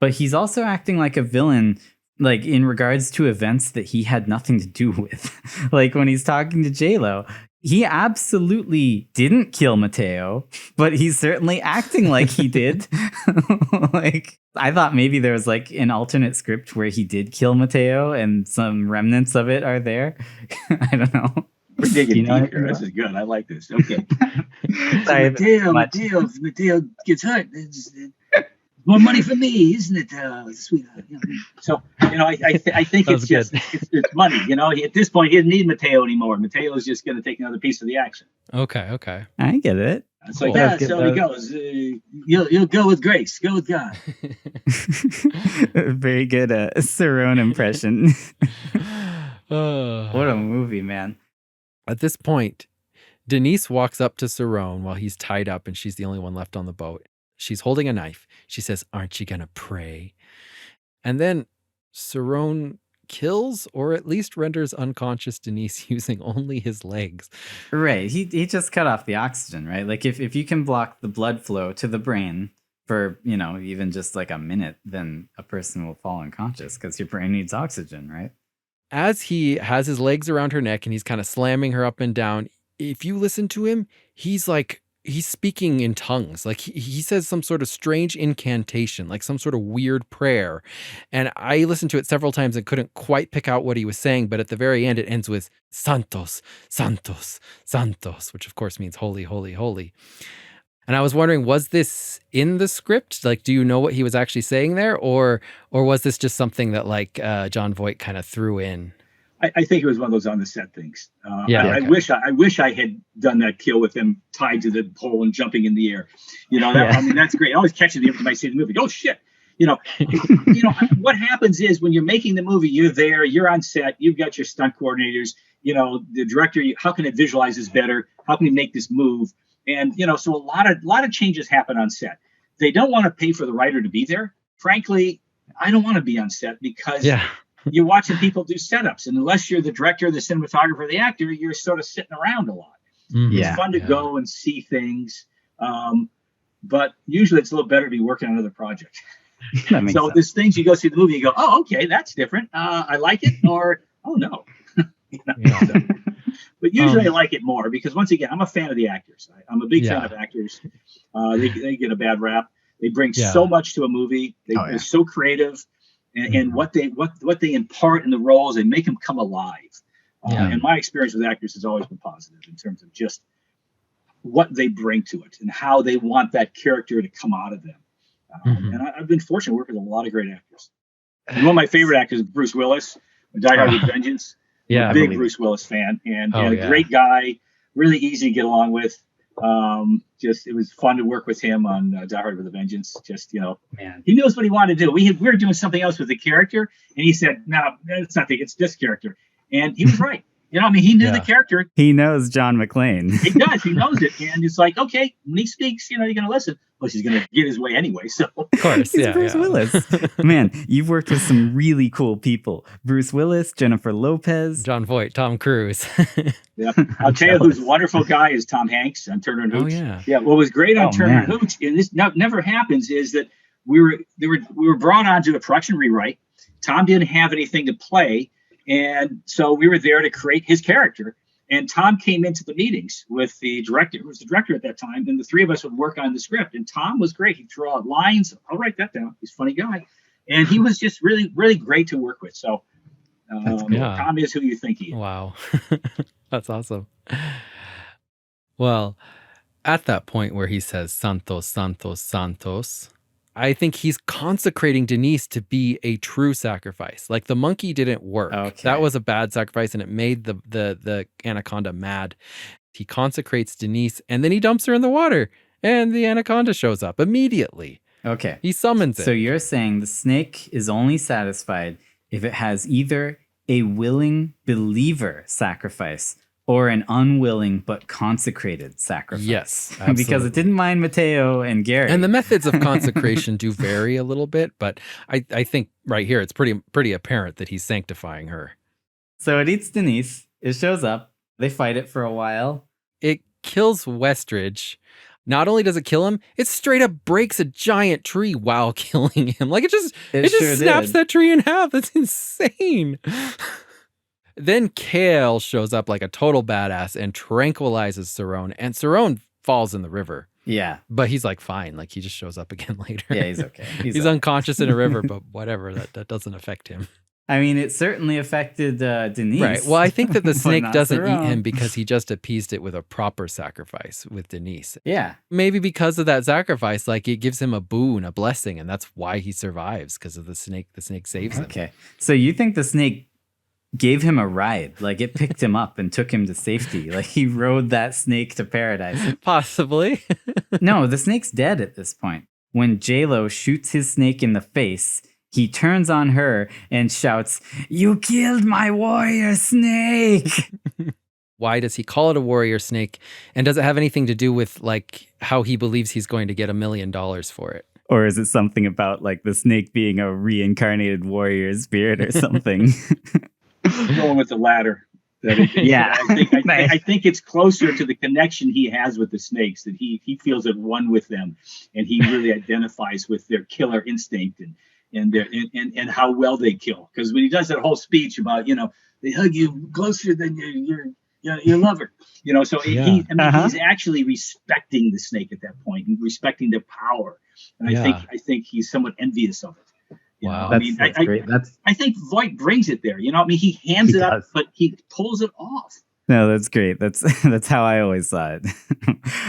But he's also acting like a villain, like in regards to events that he had nothing to do with. Like when he's talking to J-Lo. He absolutely didn't kill Mateo, but he's certainly acting like he did. Like, I thought maybe there was like an alternate script where he did kill Mateo and some remnants of it are there. I don't know. We're digging deep here. This is good. I like this. Okay. Mateo gets hurt. More money for me, isn't it, sweetheart? So, I think it's just it's money. At this point, he doesn't need Mateo anymore. Mateo is just going to take another piece of the action. Okay. I get it. It's like, so he goes. You'll go with grace. Go with God. Very good Cerrone impression. What a movie, man. At this point, Denise walks up to Cerrone while he's tied up and she's the only one left on the boat. She's holding a knife. She says, "Aren't you going to pray?" And then Cerrone kills or at least renders unconscious Denise using only his legs. Right. He just cut off the oxygen, right? Like if you can block the blood flow to the brain for, even just like a minute, then a person will fall unconscious because your brain needs oxygen, right? As he has his legs around her neck and he's kind of slamming her up and down, if you listen to him, he's like he's speaking in tongues. Like he says some sort of strange incantation, like some sort of weird prayer. And I listened to it several times and couldn't quite pick out what he was saying. But at the very end, it ends with Santos, Santos, Santos, which of course means holy, holy, holy. And I was wondering, was this in the script? Like, do you know what he was actually saying there? Or was this just something that like Jon Voight kind of threw in? I think it was one of those on the set things. I wish I had done that kill with him tied to the pole and jumping in the air. I mean, that's great. I always catch it every time I see the movie. Oh shit! What happens is when you're making the movie, you're there, you're on set, you've got your stunt coordinators. The director. How can it visualize this better? How can we make this move? And so a lot of changes happen on set. They don't want to pay for the writer to be there. Frankly, I don't want to be on set because. Yeah. You're watching people do setups, and unless you're the director, the cinematographer, the actor, you're sort of sitting around a lot. Mm-hmm. It's fun to go and see things, but usually it's a little better to be working on another project. So there's things you go see the movie, you go, oh, okay, that's different. I like it, or oh no. But usually I like it more because once again, I'm a fan of the actors. I'm a big fan of actors. They get a bad rap. They bring so much to a movie. They're so creative. And what they impart in the roles, they make them come alive. And my experience with actors has always been positive in terms of just what they bring to it and how they want that character to come out of them. And I've been fortunate to work with a lot of great actors. And one of my favorite actors is Bruce Willis, Die Hard with Vengeance. I'm a big Bruce Willis fan and a great guy, really easy to get along with. It was fun to work with him on Die Hard with a Vengeance. He knows what he wanted to do. We were doing something else with the character, and he said, "No, it's this character," and he was right. He knew the character. He knows John McClane. He does. He knows it, and it's like, okay, when he speaks, you're going to listen. Well, he's going to get his way anyway. So of course, Bruce Willis. Man, you've worked with some really cool people: Bruce Willis, Jennifer Lopez, Jon Voight, Tom Cruise. I'll tell you who's a wonderful guy is Tom Hanks on Turner and Hooch. What was great on Turner and Hooch, and this never happens, is that we were brought on to the production rewrite. Tom didn't have anything to play. And so we were there to create his character. And Tom came into the meetings with the director, who was the director at that time, and the three of us would work on the script. And Tom was great. He'd throw out lines. I'll write that down. He's a funny guy. And he was just really, really great to work with. So Tom is who you think he is. Wow. That's awesome. Well, at that point where he says, Santos, Santos, Santos, I think he's consecrating Denise to be a true sacrifice. Like the monkey didn't work. Okay. That was a bad sacrifice and it made the anaconda mad. He consecrates Denise and then he dumps her in the water and the anaconda shows up immediately. Okay. He summons it. So you're saying the snake is only satisfied if it has either a willing believer sacrifice or an unwilling but consecrated sacrifice. Yes, absolutely. Because it didn't mind Mateo and Gary. And the methods of consecration do vary a little bit, but I think right here it's pretty apparent that he's sanctifying her. So it eats Denise. It shows up. They fight it for a while. It kills Westridge. Not only does it kill him, it straight up breaks a giant tree while killing him. Like it just sure snaps that tree in half. That's insane. Then Kale shows up like a total badass and tranquilizes Cerrone, and Cerrone falls in the river. Yeah. But he's like fine, like he just shows up again later. Yeah, he's okay. He's unconscious in a river, but whatever, that doesn't affect him. I mean, it certainly affected Denise. Right. Well, I think that the snake doesn't eat him because he just appeased it with a proper sacrifice with Denise. Yeah. Maybe because of that sacrifice, like it gives him a boon, a blessing, and that's why he survives, because of the snake. The snake saves him. Okay. So you think the snake gave him a ride, like it picked him up and took him to safety, like he rode that snake to paradise? Possibly. No, the snake's dead at this point. When J-Lo shoots his snake in the face, he turns on her and shouts, "You killed my warrior snake!" Why does he call it a warrior snake? And does it have anything to do with like how he believes he's going to get $1 million for it? Or is it something about like the snake being a reincarnated warrior spirit or something? Going with the latter. I think it's closer to the connection he has with the snakes, that he feels at one with them, and he really identifies with their killer instinct and how well they kill. Because when he does that whole speech about, they hug you closer than You love her. So he's actually respecting the snake at that point and respecting their power. And I think he's somewhat envious of it. Wow. That's great. I think Voight brings it there. He hands it up, but he pulls it off. No, that's great. That's how I always saw it.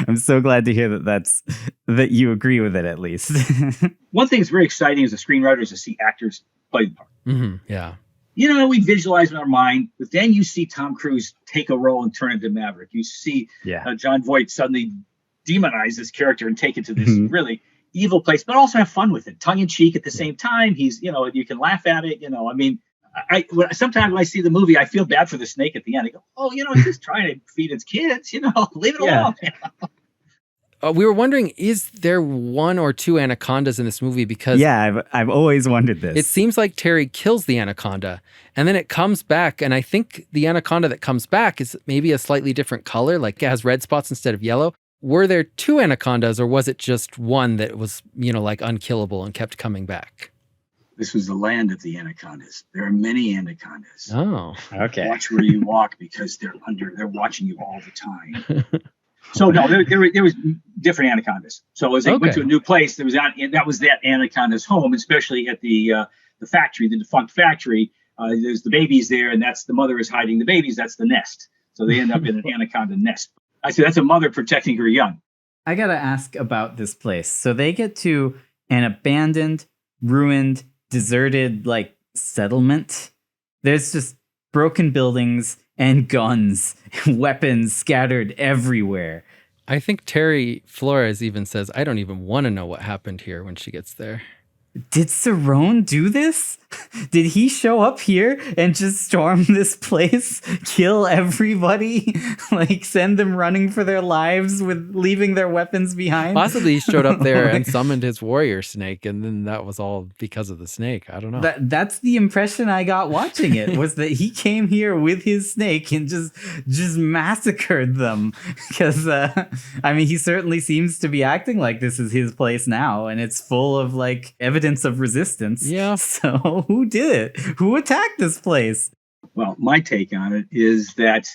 I'm so glad to hear that you agree with it at least. One thing that's very exciting as a screenwriter is to see actors play the part. Mm-hmm. Yeah. We visualize in our mind, but then you see Tom Cruise take a role and turn it into Maverick. You see John Voight suddenly demonize this character and take it to this really evil place, but also have fun with it, tongue in cheek at the same time. He's, you can laugh at it. Sometimes when I see the movie, I feel bad for the snake at the end. I go, oh, he's just trying to feed its kids, leave it alone. We were wondering, is there one or two anacondas in this movie? Because I've always wondered this. It seems like Terry kills the anaconda, and then it comes back, and I think the anaconda that comes back is maybe a slightly different color, like it has red spots instead of yellow. Were there two anacondas, or was it just one that was, like unkillable and kept coming back? This was the land of the anacondas. There are many anacondas. Oh, okay. Watch where you walk because they're watching you all the time. So no, there was different anacondas. So as they went to a new place, that was that anaconda's home, especially at the factory, the defunct factory. There's the babies there, and that's the mother is hiding the babies. That's the nest. So they end up in an anaconda nest. I say that's a mother protecting her young. I gotta ask about this place. So they get to an abandoned, ruined, deserted settlement. There's just broken buildings and guns, weapons scattered everywhere. I think Terry Flores even says, I don't even want to know what happened here when she gets there. Did Cerrone do this? Did he show up here and just storm this place, kill everybody, send them running for their lives with leaving their weapons behind? Possibly he showed up there and summoned his warrior snake, and then that was all because of the snake. I don't know. That's the impression I got watching it, was that he came here with his snake and just massacred them. Because, he certainly seems to be acting like this is his place now, and it's full of, evidence of resistance. Yeah. So who did it? Who attacked this place? Well, my take on it is that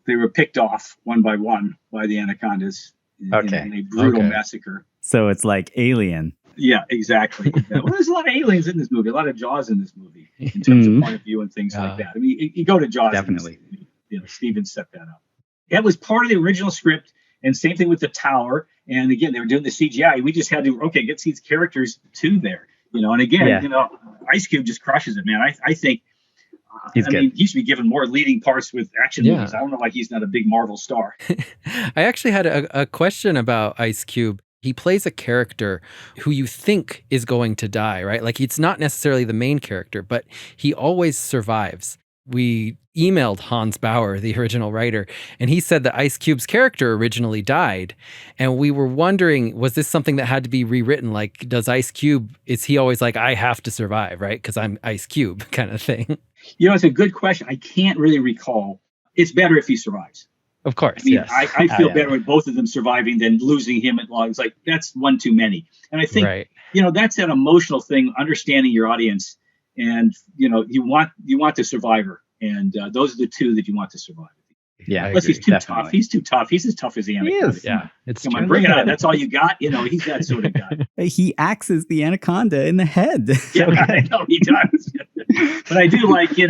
they were picked off one by one by the anacondas in a brutal massacre. So it's like Alien. Yeah, exactly. Well, there's a lot of aliens in this movie, a lot of Jaws in this movie in terms of point of view and things like that. You go to Jaws. Definitely. Steven set that up. That was part of the original script. And same thing with the tower. And again, they were doing the CGI. We just had to, get these characters to there, and again, Ice Cube just crushes it, man. I think, he should be given more leading parts with action movies. I don't know why he's not a big Marvel star. I actually had a question about Ice Cube. He plays a character who you think is going to die, right? It's not necessarily the main character, but he always survives. We emailed Hans Bauer, the original writer, and he said that Ice Cube's character originally died. And we were wondering, was this something that had to be rewritten? Does Ice Cube, is he always I have to survive, right? Because I'm Ice Cube kind of thing. It's a good question. I can't really recall. It's better if he survives. Of course, yes. I feel better with both of them surviving than losing him at long. It's that's one too many. And I think, that's an emotional thing, understanding your audience. And, you want the survivor. And those are the two that you want to survive. Yeah. Unless he's too tough. He's too tough. He's as tough as the Anaconda. Yeah. Come on, bring it on. That's all you got. He's that sort of guy. He axes the Anaconda in the head. Yeah, I know he does. But I do like a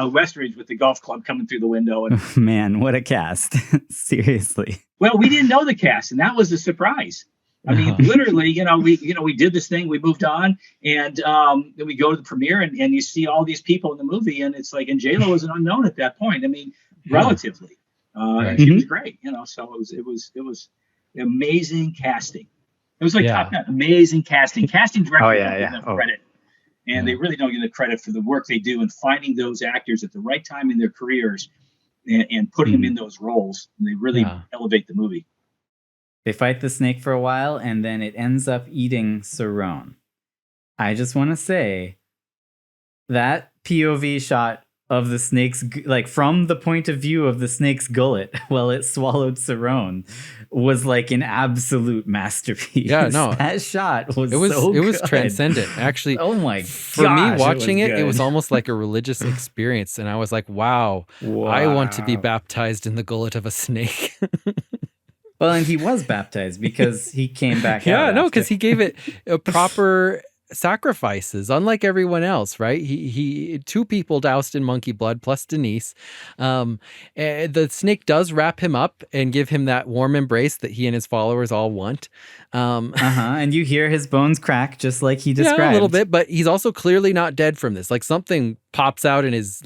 Westridge with the golf club coming through the window. And, man, what a cast. Seriously. Well, we didn't know the cast, and that was a surprise. Literally, we did this thing, we moved on, and then we go to the premiere, and you see all these people in the movie, and it's and J-Lo was an unknown at that point. Relatively, and she was great, So it was amazing casting. It was Top Gun, amazing casting. Casting directors don't give them credit, and they really don't get the credit for the work they do in finding those actors at the right time in their careers and putting them in those roles, and they really elevate the movie. They fight the snake for a while, and then it ends up eating Cerrone. I just want to say that POV shot of the snake's, like from the point of view of the snake's gullet while it swallowed Cerrone, was like an absolute masterpiece. Yeah, no, that shot was it was good. transcendent. Actually, oh my for gosh, me watching it was almost like a religious experience, and I was like, wow. I want to be baptized in the gullet of a snake. Well, and he was baptized because he came back out. Yeah, no, because he gave it a proper sacrifices, unlike everyone else, right? He 2 people doused in monkey blood plus Denise. The snake does wrap him up and give him that warm embrace that he and his followers all want. And you hear his bones crack just like he described. Yeah, a little bit, but he's also clearly not dead from this. Like something pops out in his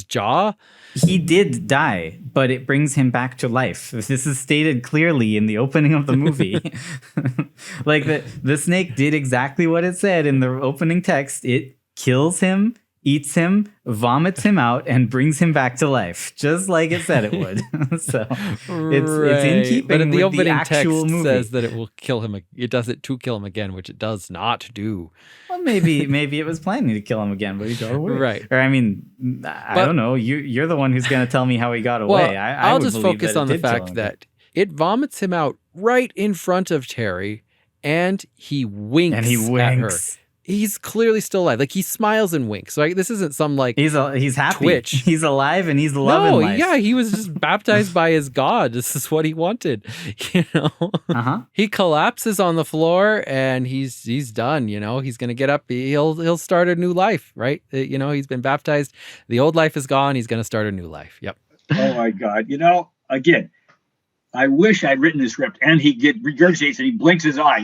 jaw. He did die, but it brings him back to life. This is stated clearly in the opening of the movie. Like the snake did exactly what it said in the opening text. It kills him, eats him, vomits him out, and brings him back to life, just like it said it would. So it's in keeping but in the with opening the actual text movie. says that it will kill him. It does it to kill him again, which it does not do. Well, maybe it was planning to kill him again, but he got away. Right. Or I mean, I don't know. You're the one who's going to tell me how he got away. Well, I'll just focus on the fact that it vomits him out right in front of Terry, and he winks at her. He's clearly still alive. Like he smiles and winks. Right? This isn't some like he's happy. Twitch. He's alive and he's loving life. Yeah, he was just baptized by his God. This is what he wanted. He collapses on the floor and he's done. He's gonna get up. He'll start a new life. Right? He's been baptized. The old life is gone. He's gonna start a new life. Yep. Oh my God. Again, I wish I'd written this script and he regurgitates and he blinks his eye.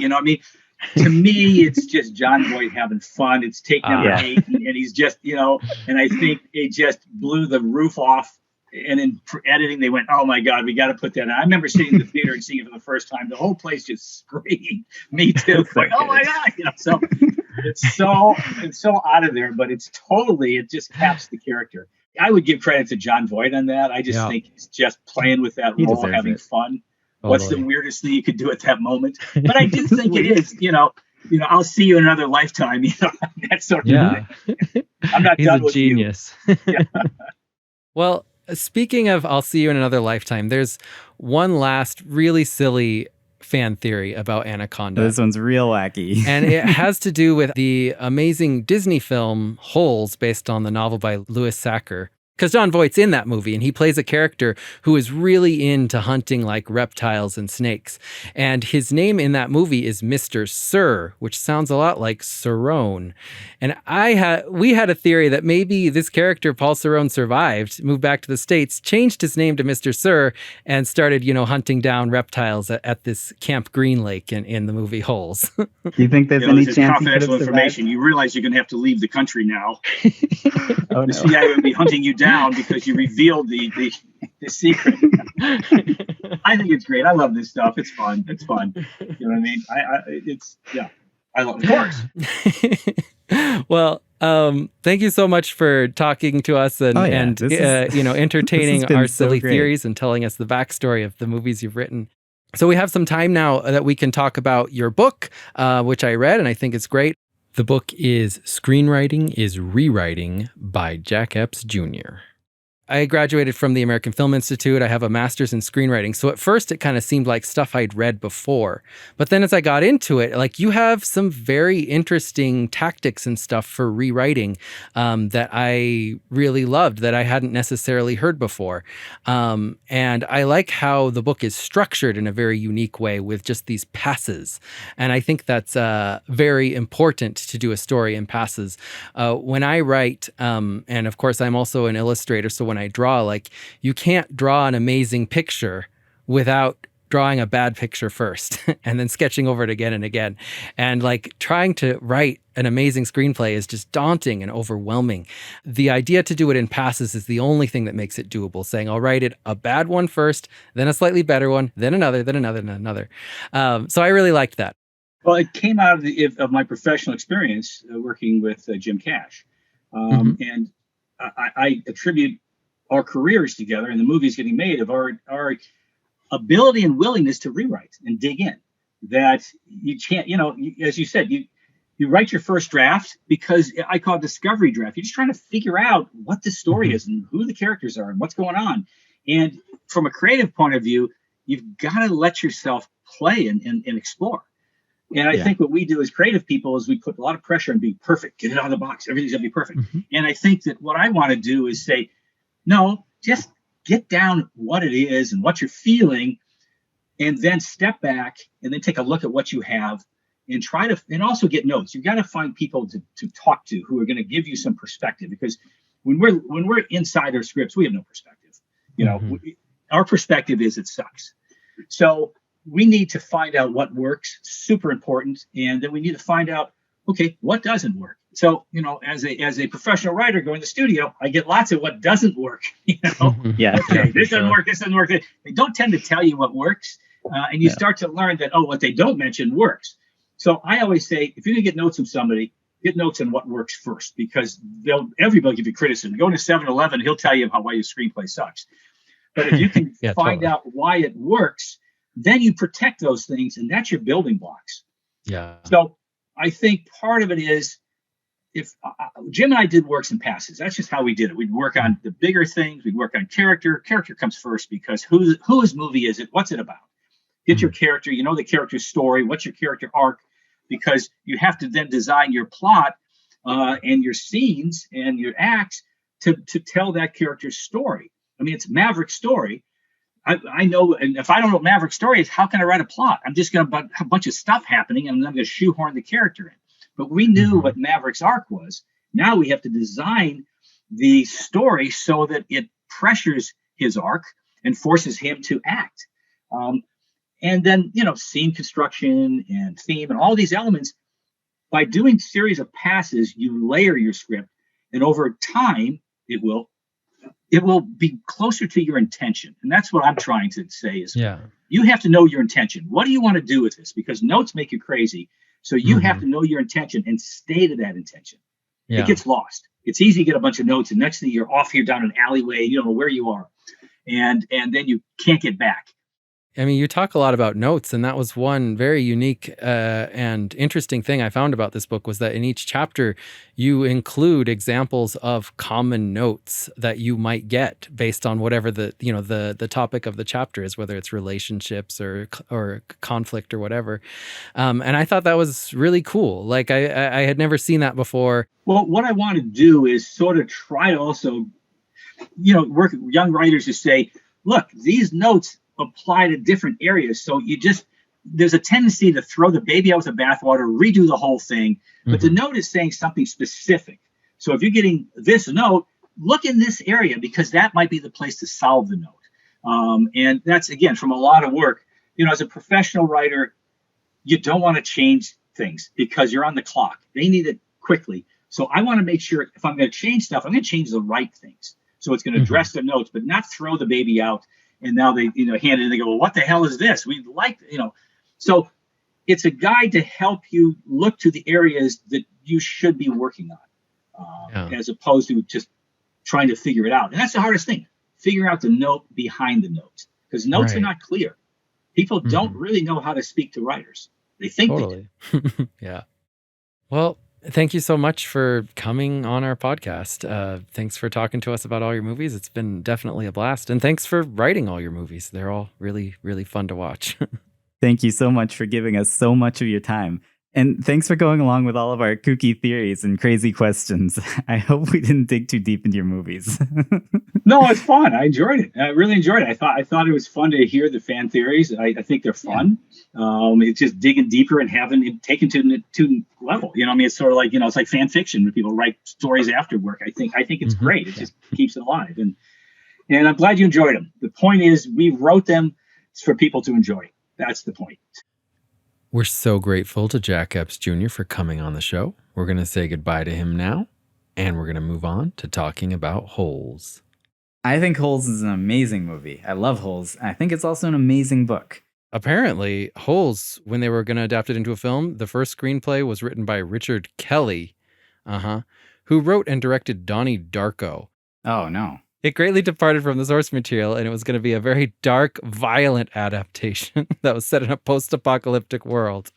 To me, it's just John Voight having fun. It's taking him and he's just, and I think it just blew the roof off. And in editing, they went, "Oh my God, we got to put that on." I remember sitting in the theater and seeing it for the first time. The whole place just screamed. Me too. Like, oh my God, So it's so out of there, but it just caps the character. I would give credit to John Voight on that. I just think he's just playing with that role, having fun. Totally. What's the weirdest thing you could do at that moment? But I do think it is, I'll see you in another lifetime, that sort of thing. I'm not done with you. He's a genius. Well, speaking of I'll see you in another lifetime, there's one last really silly fan theory about Anaconda. This one's real wacky. And it has to do with the amazing Disney film Holes, based on the novel by Louis Sachar. Because John Voight's in that movie, and he plays a character who is really into hunting like reptiles and snakes. And his name in that movie is Mr. Sir, which sounds a lot like Cerrone. And we had a theory that maybe this character, Paul Cerrone, survived, moved back to the States, changed his name to Mr. Sir, and started, hunting down reptiles at this Camp Green Lake in the movie Holes. Do you think there's any chance confidential information? You realize you're going to have to leave the country now. Oh, no. The CIA would be hunting you down because you revealed the secret. I think it's great. I love this stuff. It's fun. You know what I mean? I love it. Of course. Well, thank you so much for talking to us and entertaining our silly theories and telling us the backstory of the movies you've written. So we have some time now that we can talk about your book, which I read and I think it's great. The book is Screenwriting is Rewriting by Jack Epps Jr. I graduated from the American Film Institute. I have a master's in screenwriting. So at first it kind of seemed like stuff I'd read before. But then as I got into it, like you have some very interesting tactics and stuff for rewriting that I really loved that I hadn't necessarily heard before. And I like how the book is structured in a very unique way with just these passes. And I think that's very important to do a story in passes. When I write, and of course I'm also an illustrator, so when I draw, like you can't draw an amazing picture without drawing a bad picture first and then sketching over it again and again. And like trying to write an amazing screenplay is just daunting and overwhelming. The idea to do it in passes is the only thing that makes it doable, saying I'll write it a bad one first, then a slightly better one, then another, then another, then another. So I really liked that. Well, it came out of my professional experience working with Jim Cash. And I attribute our careers together and the movies getting made of our ability and willingness to rewrite and dig in. That you can't, as you said, You write your first draft, because I call it discovery draft. You're just trying to figure out what the story is and who the characters are and what's going on. And from a creative point of view, you've got to let yourself play and explore. And I think what we do as creative people is we put a lot of pressure on being perfect, get it out of the box. Everything's going to be perfect. And I think that what I want to do is say, no, just get down what it is and what you're feeling, and then step back and then take a look at what you have and try to, and also get notes. You've got to find people to talk to who are going to give you some perspective, because when we're inside our scripts, we have no perspective. You know, our perspective is it sucks. So we need to find out what works, super important. And then we need to find out, okay, what doesn't work. So, you know, as a professional writer going to the studio, I get lots of what doesn't work. You know, okay, this doesn't work, this doesn't work. They don't tend to tell you what works. And you start to learn that, what they don't mention works. So I always say, if you're going to get notes from somebody, get notes on what works first, because everybody give you criticism. Go to 7-Eleven, he'll tell you why your screenplay sucks. But if you can find out why it works, then you protect those things, and that's your building blocks. Yeah. So I think part of it is, if Jim and I did works and passes, that's just how we did it. We'd work on the bigger things. We'd work on character. Character comes first, because whose movie is it? What's it about? Get your character, you know, the character's story. What's your character arc? Because you have to then design your plot and your scenes and your acts to tell that character's story. I mean, it's Maverick's story. I know, and if I don't know what Maverick's story is, how can I write a plot? I'm just going to have a bunch of stuff happening, and I'm going to shoehorn the character in. But we knew what Maverick's arc was. Now we have to design the story so that it pressures his arc and forces him to act. And then, you know, scene construction and theme and all these elements, by doing series of passes, you layer your script, and over time, it will be closer to your intention. And that's what I'm trying to say is, you have to know your intention. What do you want to do with this? Because notes make you crazy. So you have to know your intention and stay to that intention. It gets lost. It's easy to get a bunch of notes, and next thing you're off here down an alleyway, you don't know where you are. And then you can't get back. I mean, you talk a lot about notes, and that was one very unique and interesting thing I found about this book, was that in each chapter you include examples of common notes that you might get based on whatever the topic of the chapter is, whether it's relationships or conflict or whatever. And I thought that was really cool. Like I had never seen that before. Well, what I want to do is sort of try to also, you know, work with young writers to say, look, these notes apply to different areas. So there's a tendency to throw the baby out with the bathwater, redo the whole thing. But the note is saying something specific. So if you're getting this note, look in this area, because that might be the place to solve the note. And that's, again, from a lot of work. You know, as a professional writer, you don't want to change things because you're on the clock. They need it quickly. So I want to make sure if I'm going to change stuff, I'm going to change the right things. So it's going to address the notes, but not throw the baby out. And now they, you know, hand it and they go, well, what the hell is this? We like, you know. So it's a guide to help you look to the areas that you should be working on, as opposed to just trying to figure it out. And that's the hardest thing, figure out the note behind the note, because notes are not clear. People don't really know how to speak to writers. They think they do. Yeah. Well, thank you so much for coming on our podcast. Thanks for talking to us about all your movies. It's been definitely a blast. And thanks for writing all your movies. They're all really, really fun to watch. Thank you so much for giving us so much of your time. And thanks for going along with all of our kooky theories and crazy questions. I hope we didn't dig too deep into your movies. No, it's fun. I enjoyed it. I really enjoyed it. I thought it was fun to hear the fan theories. I think they're fun. It's just digging deeper and having it taken to level. You know, I mean, it's sort of like, you know, it's like fan fiction when people write stories after work. I think it's great. It just keeps it alive. And I'm glad you enjoyed them. The point is, we wrote them for people to enjoy. That's the point. We're so grateful to Jack Epps Jr. for coming on the show. We're going to say goodbye to him now, and we're going to move on to talking about Holes. I think Holes is an amazing movie. I love Holes. I think it's also an amazing book. Apparently, Holes, when they were going to adapt it into a film, the first screenplay was written by Richard Kelly, who wrote and directed Donnie Darko. Oh, no. It greatly departed from the source material, and it was going to be a very dark, violent adaptation that was set in a post-apocalyptic world.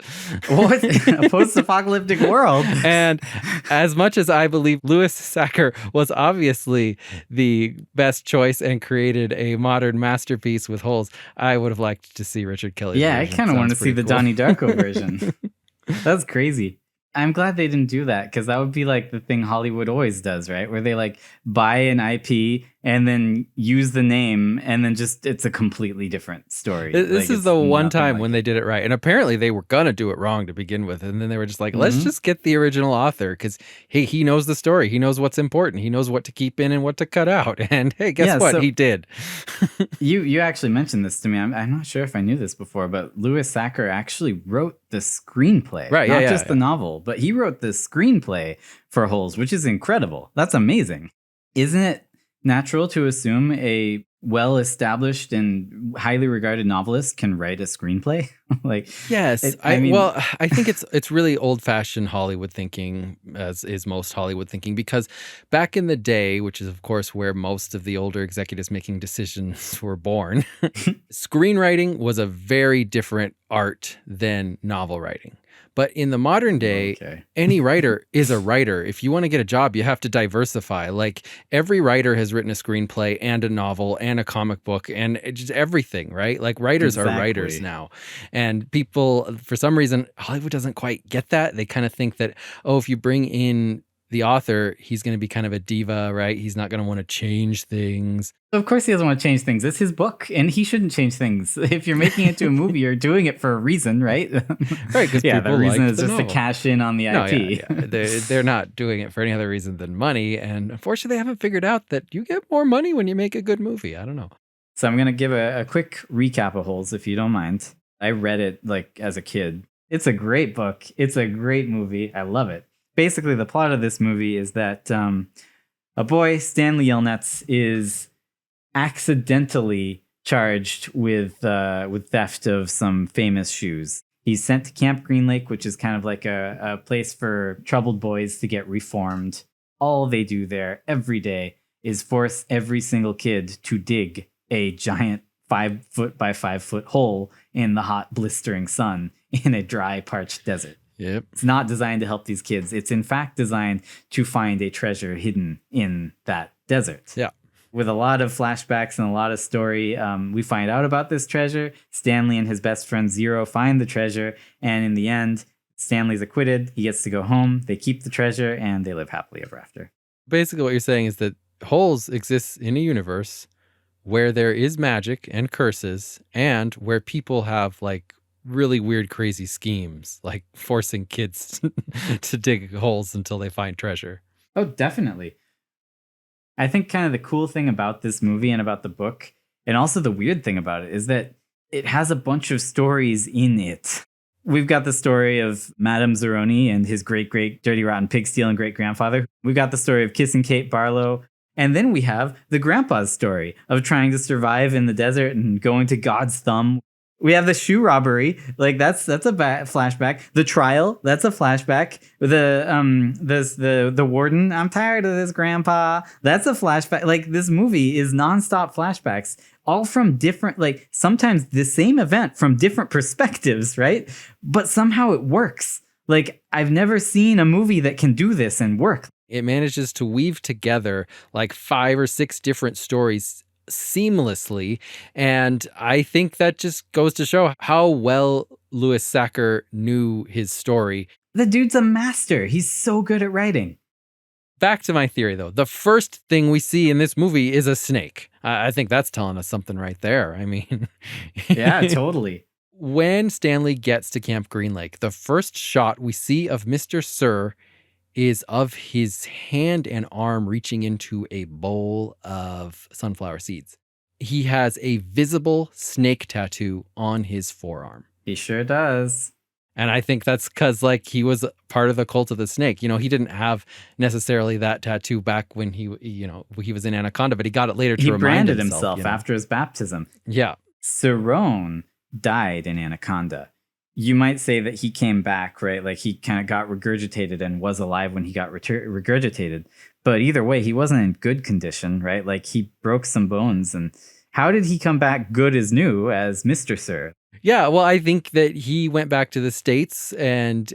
What? A post-apocalyptic world? And as much as I believe Louis Sacker was obviously the best choice and created a modern masterpiece with holes, I would have liked to see Richard Kelly's version. I kind of want to see the cool. Donnie Darko version. That's crazy. I'm glad they didn't do that, because that would be like the thing Hollywood always does, right? Where they like buy an IP and then use the name, and then just it's a completely different story. This is the one time when they did it right. And apparently they were going to do it wrong to begin with. And then they were just like, let's just get the original author, because he knows the story. He knows what's important. He knows what to keep in and what to cut out. And hey, guess what? So he did. You actually mentioned this to me. I'm not sure if I knew this before, but Louis Sacker actually wrote the screenplay. Right, not just the novel, but he wrote the screenplay for Holes, which is incredible. That's amazing. Isn't it natural to assume a well-established and highly regarded novelist can write a screenplay? Yes. I think it's really old-fashioned Hollywood thinking, as is most Hollywood thinking, because back in the day, which is of course where most of the older executives making decisions were born, screenwriting was a very different art than novel writing. But in the modern day, any writer is a writer. If you want to get a job, you have to diversify. Like every writer has written a screenplay and a novel and a comic book and just everything, right? Like writers are writers now. And people, for some reason, Hollywood doesn't quite get that. They kind of think that, oh, if you bring in the author, he's going to be kind of a diva, right? He's not going to want to change things. Of course he doesn't want to change things. It's his book, and he shouldn't change things. If you're making it to a movie, you're doing it for a reason, right? Right, because the reason is just to cash in on the IP. They're not doing it for any other reason than money, and unfortunately they haven't figured out that you get more money when you make a good movie. I don't know. So I'm going to give a quick recap of Holes, if you don't mind. I read it like as a kid. It's a great book. It's a great movie. I love it. Basically, the plot of this movie is that a boy, Stanley Yelnats, is accidentally charged with theft of some famous shoes. He's sent to Camp Green Lake, which is kind of like a place for troubled boys to get reformed. All they do there every day is force every single kid to dig a giant 5 foot by 5 foot hole in the hot, blistering sun in a dry, parched desert. Yep. It's not designed to help these kids. It's in fact designed to find a treasure hidden in that desert. Yeah. With a lot of flashbacks and a lot of story, we find out about this treasure. Stanley and his best friend Zero find the treasure. And in the end, Stanley's acquitted. He gets to go home. They keep the treasure and they live happily ever after. Basically what you're saying is that Holes exists in a universe where there is magic and curses and where people have like really weird, crazy schemes, like forcing kids to dig holes until they find treasure. Oh, definitely. I think kind of the cool thing about this movie and about the book, and also the weird thing about it, is that it has a bunch of stories in it. We've got the story of Madame Zeroni and his great-great dirty rotten pig stealing great-grandfather. We've got the story of Kissing Kate Barlow. And then we have the grandpa's story of trying to survive in the desert and going to God's thumb. We have the shoe robbery, like that's a flashback. The trial, that's a flashback. The warden, I'm tired of this, Grandpa. That's a flashback. Like this movie is nonstop flashbacks, all from different, like sometimes the same event from different perspectives, right? But somehow it works. Like I've never seen a movie that can do this and work. It manages to weave together like 5 or 6 different stories seamlessly, and I think that just goes to show how well Louis Sacker knew his story. The dude's a master. He's so good at writing. Back to my theory, though. The first thing we see in this movie is a snake. I think that's telling us something right there. I mean... Yeah, totally. When Stanley gets to Camp Green Lake, the first shot we see of Mr. Sir is of his hand and arm reaching into a bowl of sunflower seeds. He has a visible snake tattoo on his forearm. He sure does. And I think that's because like he was part of the cult of the snake. You know, he didn't have necessarily that tattoo back when he was in Anaconda, but he got it later to remind himself. He branded himself after his baptism. Yeah. Cerrone died in Anaconda. you might say that he came back, right? Like he kind of got regurgitated and was alive when he got regurgitated. But either way, he wasn't in good condition, right? Like he broke some bones. And how did he come back good as new as Mr. Sir? Yeah, well, I think that he went back to the States and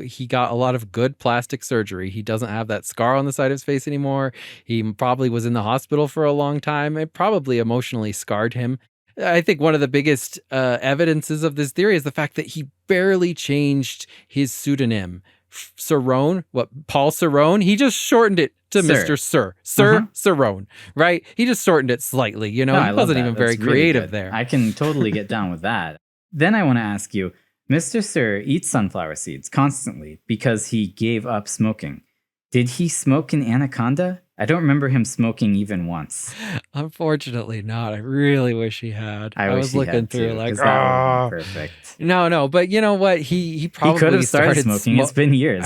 he got a lot of good plastic surgery. He doesn't have that scar on the side of his face anymore. He probably was in the hospital for a long time. It probably emotionally scarred him. I think one of the biggest evidences of this theory is the fact that he barely changed his pseudonym. Cerrone, Paul Cerrone, he just shortened it to Mr. Sir. Cerrone, right? He just shortened it slightly, he wasn't even very creative there. I can totally get down with that. Then I want to ask you, Mr. Sir eats sunflower seeds constantly because he gave up smoking. Did he smoke in Anaconda? I don't remember him smoking even once. Unfortunately not. I really wish he had. I was looking through like, oh, perfect. No. But you know what? He probably could have started smoking. It's been years.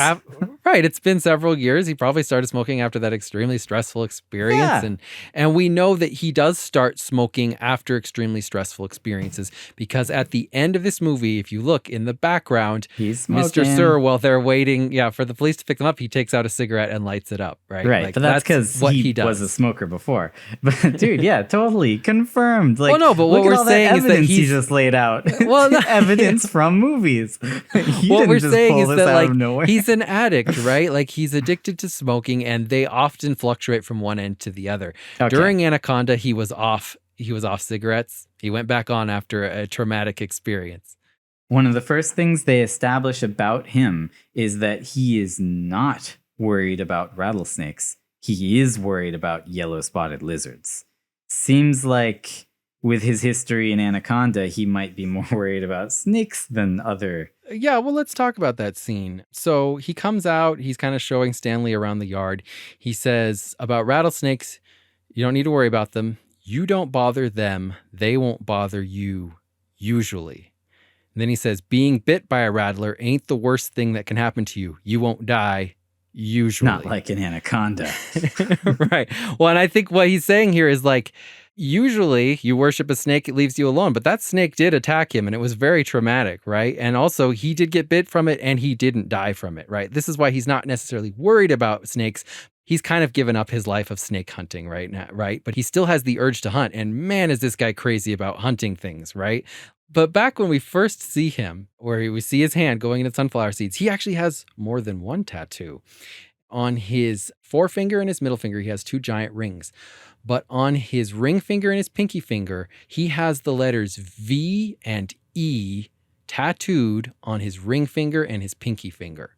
Right. It's been several years. He probably started smoking after that extremely stressful experience. Yeah. And we know that he does start smoking after extremely stressful experiences because at the end of this movie, if you look in the background, he's smoking. Mr. Sir, while they're waiting for the police to pick them up, he takes out a cigarette and lights it up. Right. Right. But that's because he was a smoker before. But dude, yeah, totally confirmed. Like, well, no, but what we're saying is that he just laid out. Well, no. Evidence from movies. What we're saying is that like he's an addict, right? Like he's addicted to smoking, and they often fluctuate from one end to the other. Okay. During Anaconda, he was off cigarettes. He went back on after a traumatic experience. One of the first things they establish about him is that he is not worried about rattlesnakes. He is worried about yellow-spotted lizards. Seems like with his history in Anaconda, he might be more worried about snakes than other. Yeah, well, let's talk about that scene. So he comes out, he's kind of showing Stanley around the yard. He says about rattlesnakes, you don't need to worry about them. You don't bother them. They won't bother you, usually. And then he says, being bit by a rattler ain't the worst thing that can happen to you. You won't die. Usually. Not like an anaconda. Right. Well, and I think what he's saying here is like, usually you worship a snake, it leaves you alone. But that snake did attack him and it was very traumatic, right? And also he did get bit from it and he didn't die from it, right? This is why he's not necessarily worried about snakes. He's kind of given up his life of snake hunting right now, right? But he still has the urge to hunt. And man, is this guy crazy about hunting things, right? But back when we first see him, where we see his hand going into sunflower seeds, he actually has more than one tattoo. On his forefinger and his middle finger, he has two giant rings. But on his ring finger and his pinky finger, he has the letters V and E tattooed on his ring finger and his pinky finger.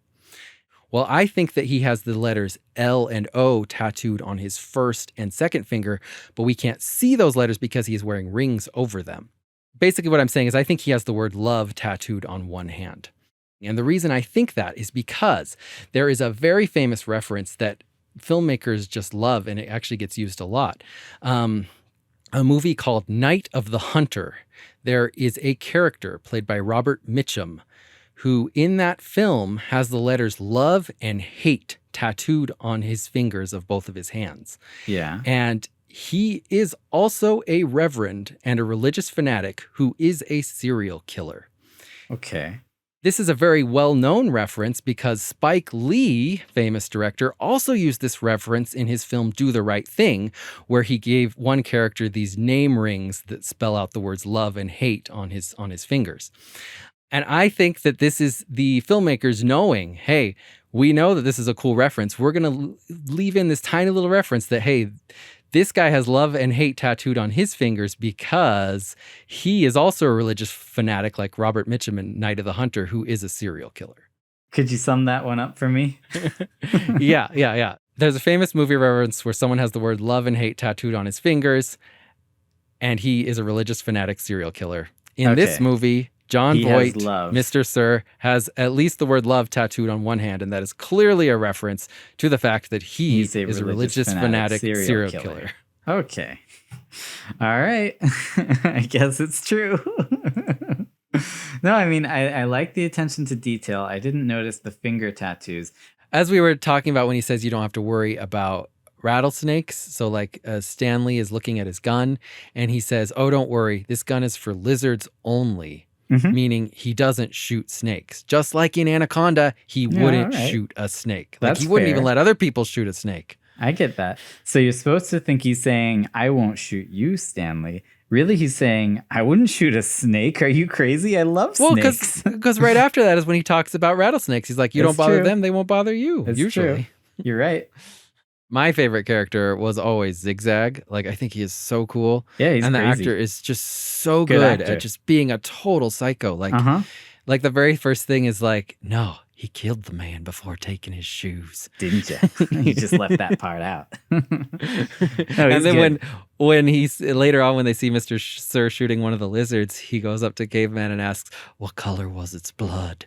Well, I think that he has the letters L and O tattooed on his first and second finger, but we can't see those letters because he is wearing rings over them. Basically, what I'm saying is I think he has the word love tattooed on one hand. And the reason I think that is because there is a very famous reference that filmmakers just love, and it actually gets used a lot. A movie called Night of the Hunter. There is a character played by Robert Mitchum who in that film has the letters love and hate tattooed on his fingers of both of his hands. Yeah. And he is also a reverend and a religious fanatic who is a serial killer. Okay. This is a very well-known reference because Spike Lee, famous director, also used this reference in his film Do the Right Thing, where he gave one character these name rings that spell out the words love and hate on his fingers. And I think that this is the filmmakers knowing, hey, we know that this is a cool reference. We're going to leave in this tiny little reference that, hey, this guy has love and hate tattooed on his fingers because he is also a religious fanatic like Robert Mitchum in Night of the Hunter, who is a serial killer. Could you sum that one up for me? Yeah. There's a famous movie reference where someone has the word love and hate tattooed on his fingers, and he is a religious fanatic serial killer. In this movie, John Voight, Mr. Sir, has at least the word love tattooed on one hand, and that is clearly a reference to the fact that he is a religious fanatic serial killer. Okay. All right. I guess it's true. No, I mean, I like the attention to detail. I didn't notice the finger tattoos. As we were talking about when he says you don't have to worry about rattlesnakes. So like Stanley is looking at his gun and he says, oh, don't worry. This gun is for lizards only. meaning he doesn't shoot snakes. Just like in Anaconda, he wouldn't shoot a snake. Like he wouldn't even let other people shoot a snake. I get that. So you're supposed to think he's saying, I won't shoot you, Stanley. Really, he's saying, I wouldn't shoot a snake. Are you crazy? I love snakes. Because right after that is when he talks about rattlesnakes. He's like, you don't bother them, they won't bother you, usually. True. You're right. My favorite character was always Zigzag. Like, I think he is so cool. Yeah, he's And the crazy. actor is just so good at just being a total psycho. Like the very first thing is like, no, he killed the man before taking his shoes. Didn't you? You just left that part out. And then when he's later on, when they see Mr. Sir shooting one of the lizards, he goes up to Caveman and asks, what color was its blood?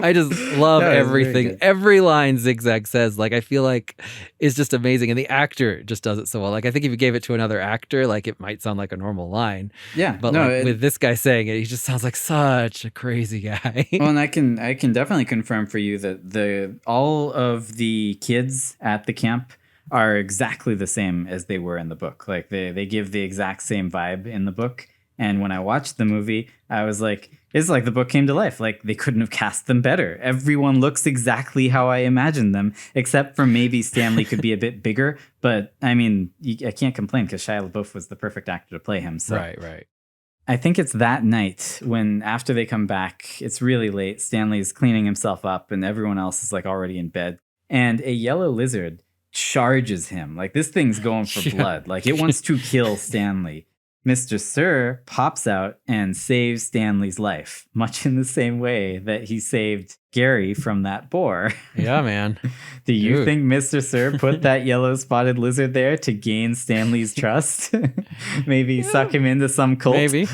I just love everything. Every line Zigzag says, like, I feel like is just amazing. And the actor just does it so well. Like, I think if you gave it to another actor, like, it might sound like a normal line. Yeah. But with this guy saying it, he just sounds like such a crazy guy. Well, and I can definitely confirm for you that all of the kids at the camp are exactly the same as they were in the book. Like they give the exact same vibe in the book. And when I watched the movie, I was like, it's like the book came to life. Like they couldn't have cast them better. Everyone looks exactly how I imagined them, except for maybe Stanley could be a bit bigger. But I mean, I can't complain because Shia LaBeouf was the perfect actor to play him. So. Right. I think it's that night when after they come back, it's really late. Stanley's cleaning himself up and everyone else is like already in bed. And a yellow lizard charges him. Like this thing's going for blood. Like it wants to kill Stanley. Mr. Sir pops out and saves Stanley's life, much in the same way that he saved Gary from that boar. Yeah, man. Do you think Mr. Sir put that yellow spotted lizard there to gain Stanley's trust? Maybe suck him into some cult? Maybe.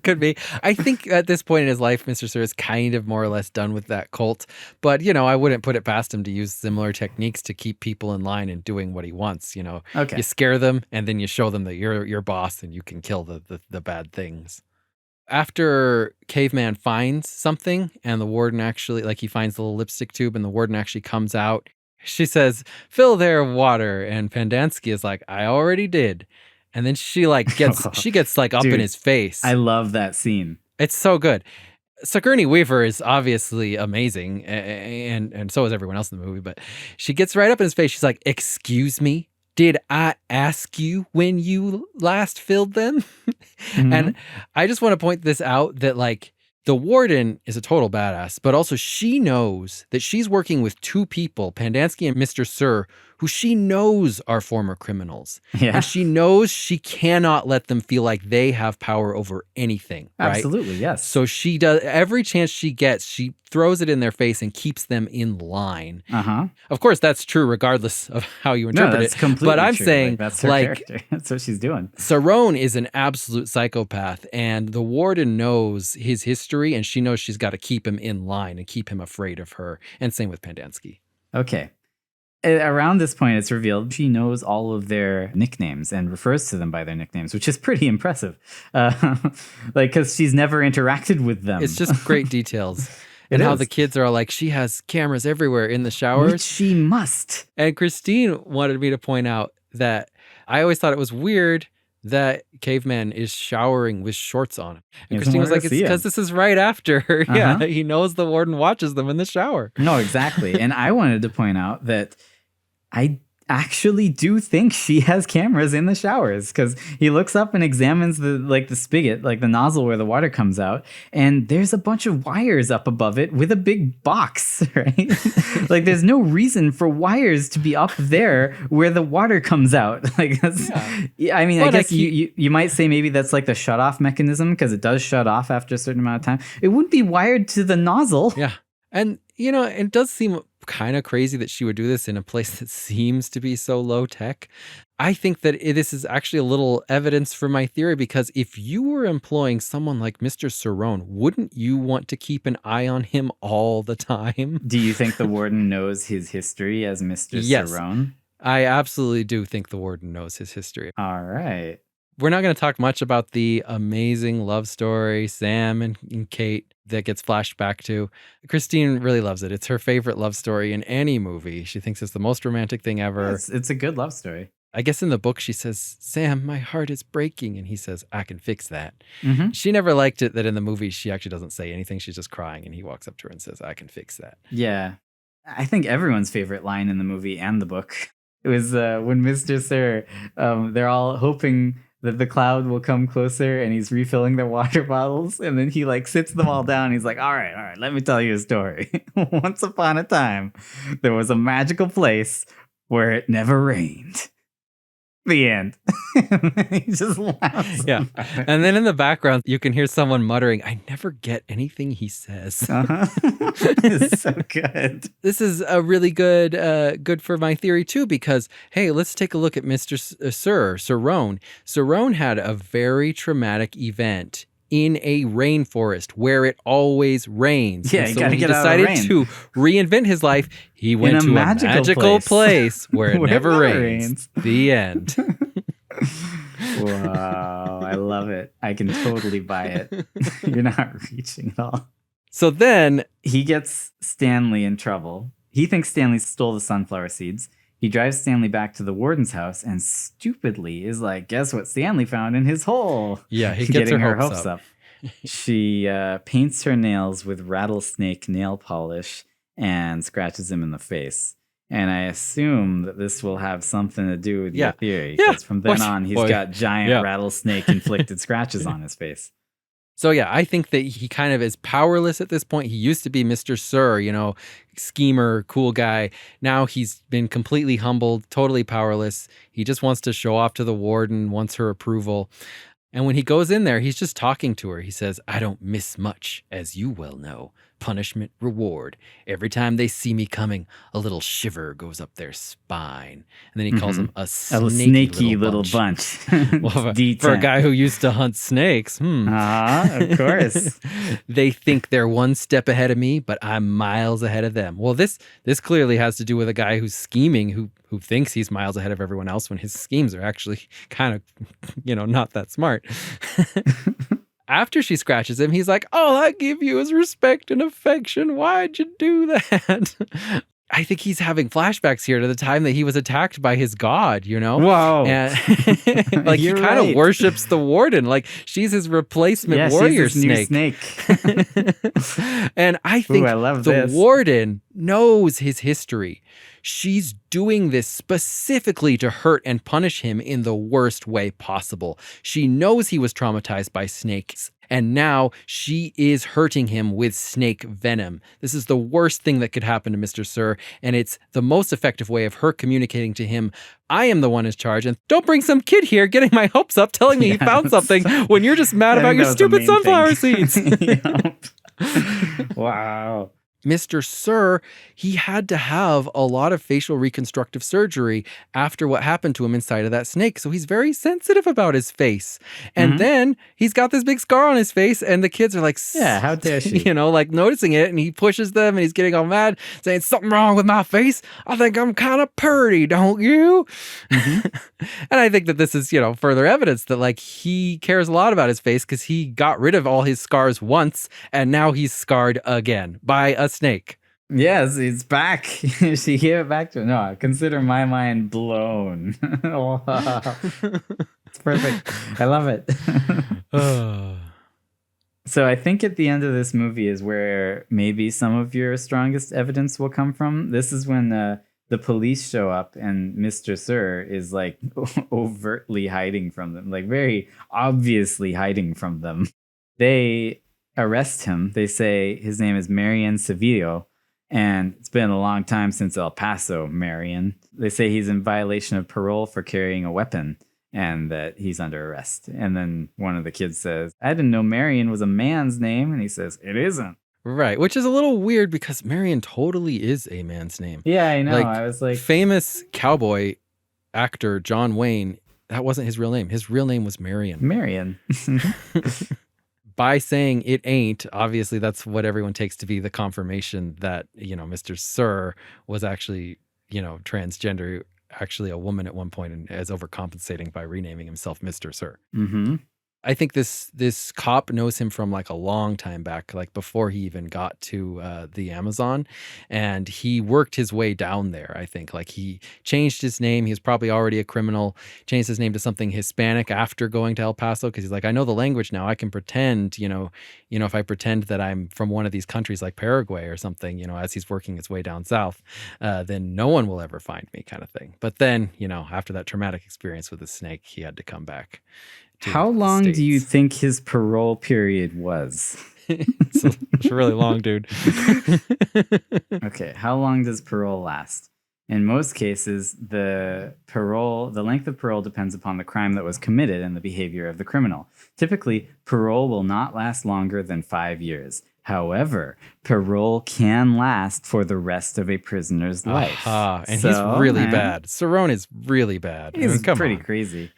Could be. I think at this point in his life, Mr. Sir is kind of more or less done with that cult. But, I wouldn't put it past him to use similar techniques to keep people in line and doing what he wants. Okay. You scare them and then you show them that you're your boss and you can kill the bad things. After Caveman finds something and the warden actually, like he finds the little lipstick tube and the warden actually comes out, she says, fill their water. And Pendanski is like, I already did. And then she gets like up Dude, in his face. I love that scene. It's so good. Sigourney Weaver is obviously amazing. And so is everyone else in the movie. But she gets right up in his face. She's like, excuse me. Did I ask you when you last filled them? Mm-hmm. And I just want to point this out that like the warden is a total badass, but also she knows that she's working with two people, Pendanski and Mr. Sir, who she knows are former criminals. Yeah. And she knows she cannot let them feel like they have power over anything. Right? Absolutely, yes. So she does every chance she gets, she throws it in their face and keeps them in line. Uh-huh. Of course, that's true regardless of how you interpret that's completely But I'm true. saying, that's her character. That's what she's doing. Sarone is an absolute psychopath, and the warden knows his history, and she knows she's got to keep him in line and keep him afraid of her. And same with Pendanski. Okay. Around this point, it's revealed she knows all of their nicknames and refers to them by their nicknames, which is pretty impressive. Because she's never interacted with them. It's just great details. And how the kids are all like, she has cameras everywhere in the showers. Which she must. And Christine wanted me to point out that I always thought it was weird that Caveman is showering with shorts on. And Christine was like, it's because this is right after. Uh-huh. Yeah, he knows the warden watches them in the shower. No, exactly. And I wanted to point out that I actually do think she has cameras in the showers, because he looks up and examines the spigot, like the nozzle where the water comes out, and there's a bunch of wires up above it with a big box, right? Like there's no reason for wires to be up there where the water comes out. Like that's, yeah. I mean, but I guess you might say maybe that's like the shut off mechanism, because it does shut off after a certain amount of time. It wouldn't be wired to the nozzle. Yeah. And, it does seem kind of crazy that she would do this in a place that seems to be so low tech. I think that this is actually a little evidence for my theory, because if you were employing someone like Mr. Sarone, wouldn't you want to keep an eye on him all the time? Do you think the warden knows his history as Mr. Sarone? I absolutely do think the warden knows his history. All right. We're not going to talk much about the amazing love story, Sam and Kate, that gets flashed back to. Christine really loves it. It's her favorite love story in any movie. She thinks it's the most romantic thing ever. It's a good love story. I guess in the book she says, Sam, my heart is breaking. And he says, I can fix that. Mm-hmm. She never liked it that in the movie she actually doesn't say anything. She's just crying. And he walks up to her and says, I can fix that. Yeah. I think everyone's favorite line in the movie and the book. It was when Mr. Sir, they're all hoping that the cloud will come closer and he's refilling their water bottles. And then he like sits them all down. He's like, all right, let me tell you a story. Once upon a time, there was a magical place where it never rained. The end. He just laughs. Yeah. And then in the background, you can hear someone muttering, I never get anything he says. Uh-huh. It's so good. This is a really good for my theory too, because, hey, let's take a look at Mr. Sir Roan. Sir Roan had a very traumatic event in a rainforest where it always rains. Yeah, you gotta get out of the rain. To reinvent his life. He went to a magical place where it never rains. The end. Wow, I love it. I can totally buy it. You're not reaching at all. So then he gets Stanley in trouble. He thinks Stanley stole the sunflower seeds. He drives Stanley back to the warden's house and stupidly is like, guess what Stanley found in his hole? Yeah, he gets her hopes up. She paints her nails with rattlesnake nail polish and scratches him in the face. And I assume that this will have something to do with your theory. Because from then on, he's got giant rattlesnake inflicted scratches on his face. So yeah, I think that he kind of is powerless at this point. He used to be Mr. Sir, schemer, cool guy. Now he's been completely humbled, totally powerless. He just wants to show off to the warden, wants her approval. And when he goes in there, he's just talking to her. He says, I don't miss much, as you well know. Punishment, reward. Every time they see me coming, a little shiver goes up their spine. And then he calls them a snaky little bunch. Well, for a guy who used to hunt snakes. Of course. They think they're one step ahead of me, but I'm miles ahead of them. Well, this clearly has to do with a guy who's scheming, who thinks he's miles ahead of everyone else when his schemes are actually kind of, not that smart. After she scratches him, he's like, all I give you is respect and affection. Why'd you do that? I think he's having flashbacks here to the time that he was attacked by his god, Whoa. And like he kind of worships the warden. Like she's his replacement warrior snake. New snake. And I think the warden knows his history. She's doing this specifically to hurt and punish him in the worst way possible. She knows he was traumatized by snakes, and now she is hurting him with snake venom. This is the worst thing that could happen to Mr. Sir, and it's the most effective way of her communicating to him, I am the one in charge, and don't bring some kid here getting my hopes up telling me he found something when you're just mad about your stupid sunflower seeds. Wow. Mr. Sir, he had to have a lot of facial reconstructive surgery after what happened to him inside of that snake. So he's very sensitive about his face. And then he's got this big scar on his face and the kids are like, yeah, how dare she? Like noticing it, and he pushes them and he's getting all mad saying, something wrong with my face. I think I'm kind of purty, don't you? And I think that this is, further evidence that like he cares a lot about his face because he got rid of all his scars once and now he's scarred again by a snake. Yes, it's back. She gave it back to him. No, consider my mind blown. It's perfect. I love it. So I think at the end of this movie is where maybe some of your strongest evidence will come from. This is when the police show up and Mr. Sir is like overtly hiding from them, like very obviously hiding from them. They arrest him. They say his name is Marion Sevillo, and it's been a long time since El Paso, Marion. They say he's in violation of parole for carrying a weapon and that he's under arrest. And then one of the kids says, I didn't know Marion was a man's name. And he says, it isn't. Right, which is a little weird because Marion totally is a man's name. Yeah, I know. I was like... Famous cowboy actor John Wayne, that wasn't his real name. His real name was Marion. Marion. By saying it ain't, obviously that's what everyone takes to be the confirmation that, Mr. Sir was actually, transgender, actually a woman at one point and is overcompensating by renaming himself Mr. Sir. I think this cop knows him from like a long time back, like before he even got to the Amazon, and he worked his way down there. I think like he changed his name. He was probably already a criminal, changed his name to something Hispanic after going to El Paso, because he's like, I know the language now. I can pretend, if I pretend that I'm from one of these countries like Paraguay or something, as he's working his way down south, then no one will ever find me, kind of thing. But then, after that traumatic experience with the snake, he had to come back. How long do you think his parole period was? It's really long, dude. Okay, how long does parole last? In most cases, the length of parole depends upon the crime that was committed and the behavior of the criminal. Typically, parole will not last longer than 5 years. However, parole can last for the rest of a prisoner's life. And he's really bad. Cerrone is really bad. He's pretty crazy.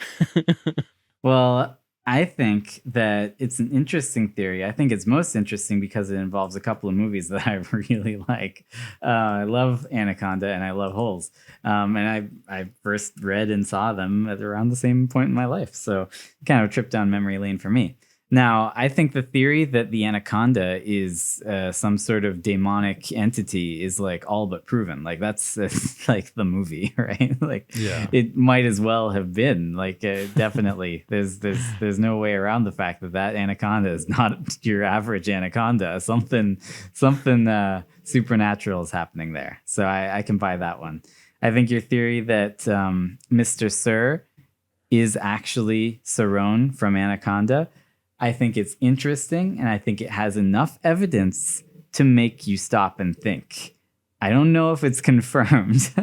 Well, I think that it's an interesting theory. I think it's most interesting because it involves a couple of movies that I really like. I love Anaconda and I love Holes. And I first read and saw them at around the same point in my life. So kind of a trip down memory lane for me. Now, I think the theory that the Anaconda is some sort of demonic entity is like all but proven. Like that's like the movie, right? Like it might as well have been. Like definitely, there's no way around the fact that Anaconda is not your average anaconda. Something supernatural is happening there. So I can buy that one. I think your theory that Mr. Sir is actually Cerrone from Anaconda, I think it's interesting, and I think it has enough evidence to make you stop and think. I don't know if it's confirmed.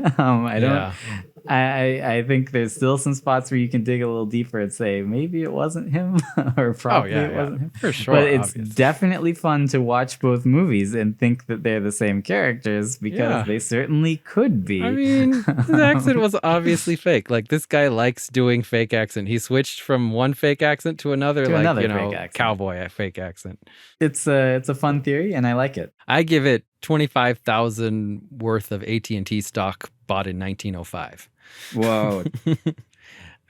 I think there's still some spots where you can dig a little deeper and say maybe it wasn't him or probably it wasn't him. For sure. But it's definitely fun to watch both movies and think that they're the same characters because they certainly could be. I mean, his accent was obviously fake. Like this guy likes doing fake accent. He switched from one fake accent to another, cowboy fake accent. It's a fun theory and I like it. I give it 25,000 worth of AT&T stock bought in 1905. Whoa.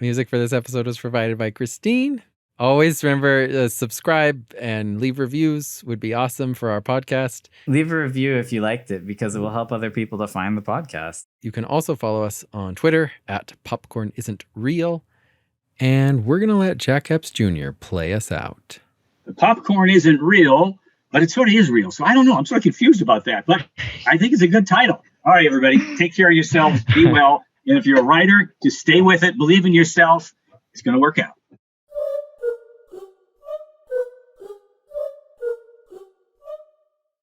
Music for this episode was provided by Christine. Always remember, subscribe and leave reviews would be awesome for our podcast. Leave a review if you liked it because it will help other people to find the podcast. You can also follow us on Twitter at Popcorn Isn't Real. And we're going to let Jack Epps Jr. play us out. The popcorn isn't real, but it sort of is real. So I don't know. I'm sort of confused about that, but I think it's a good title. All right, everybody, take care of yourselves. Be well. And if you're a writer, just stay with it. Believe in yourself. It's going to work out.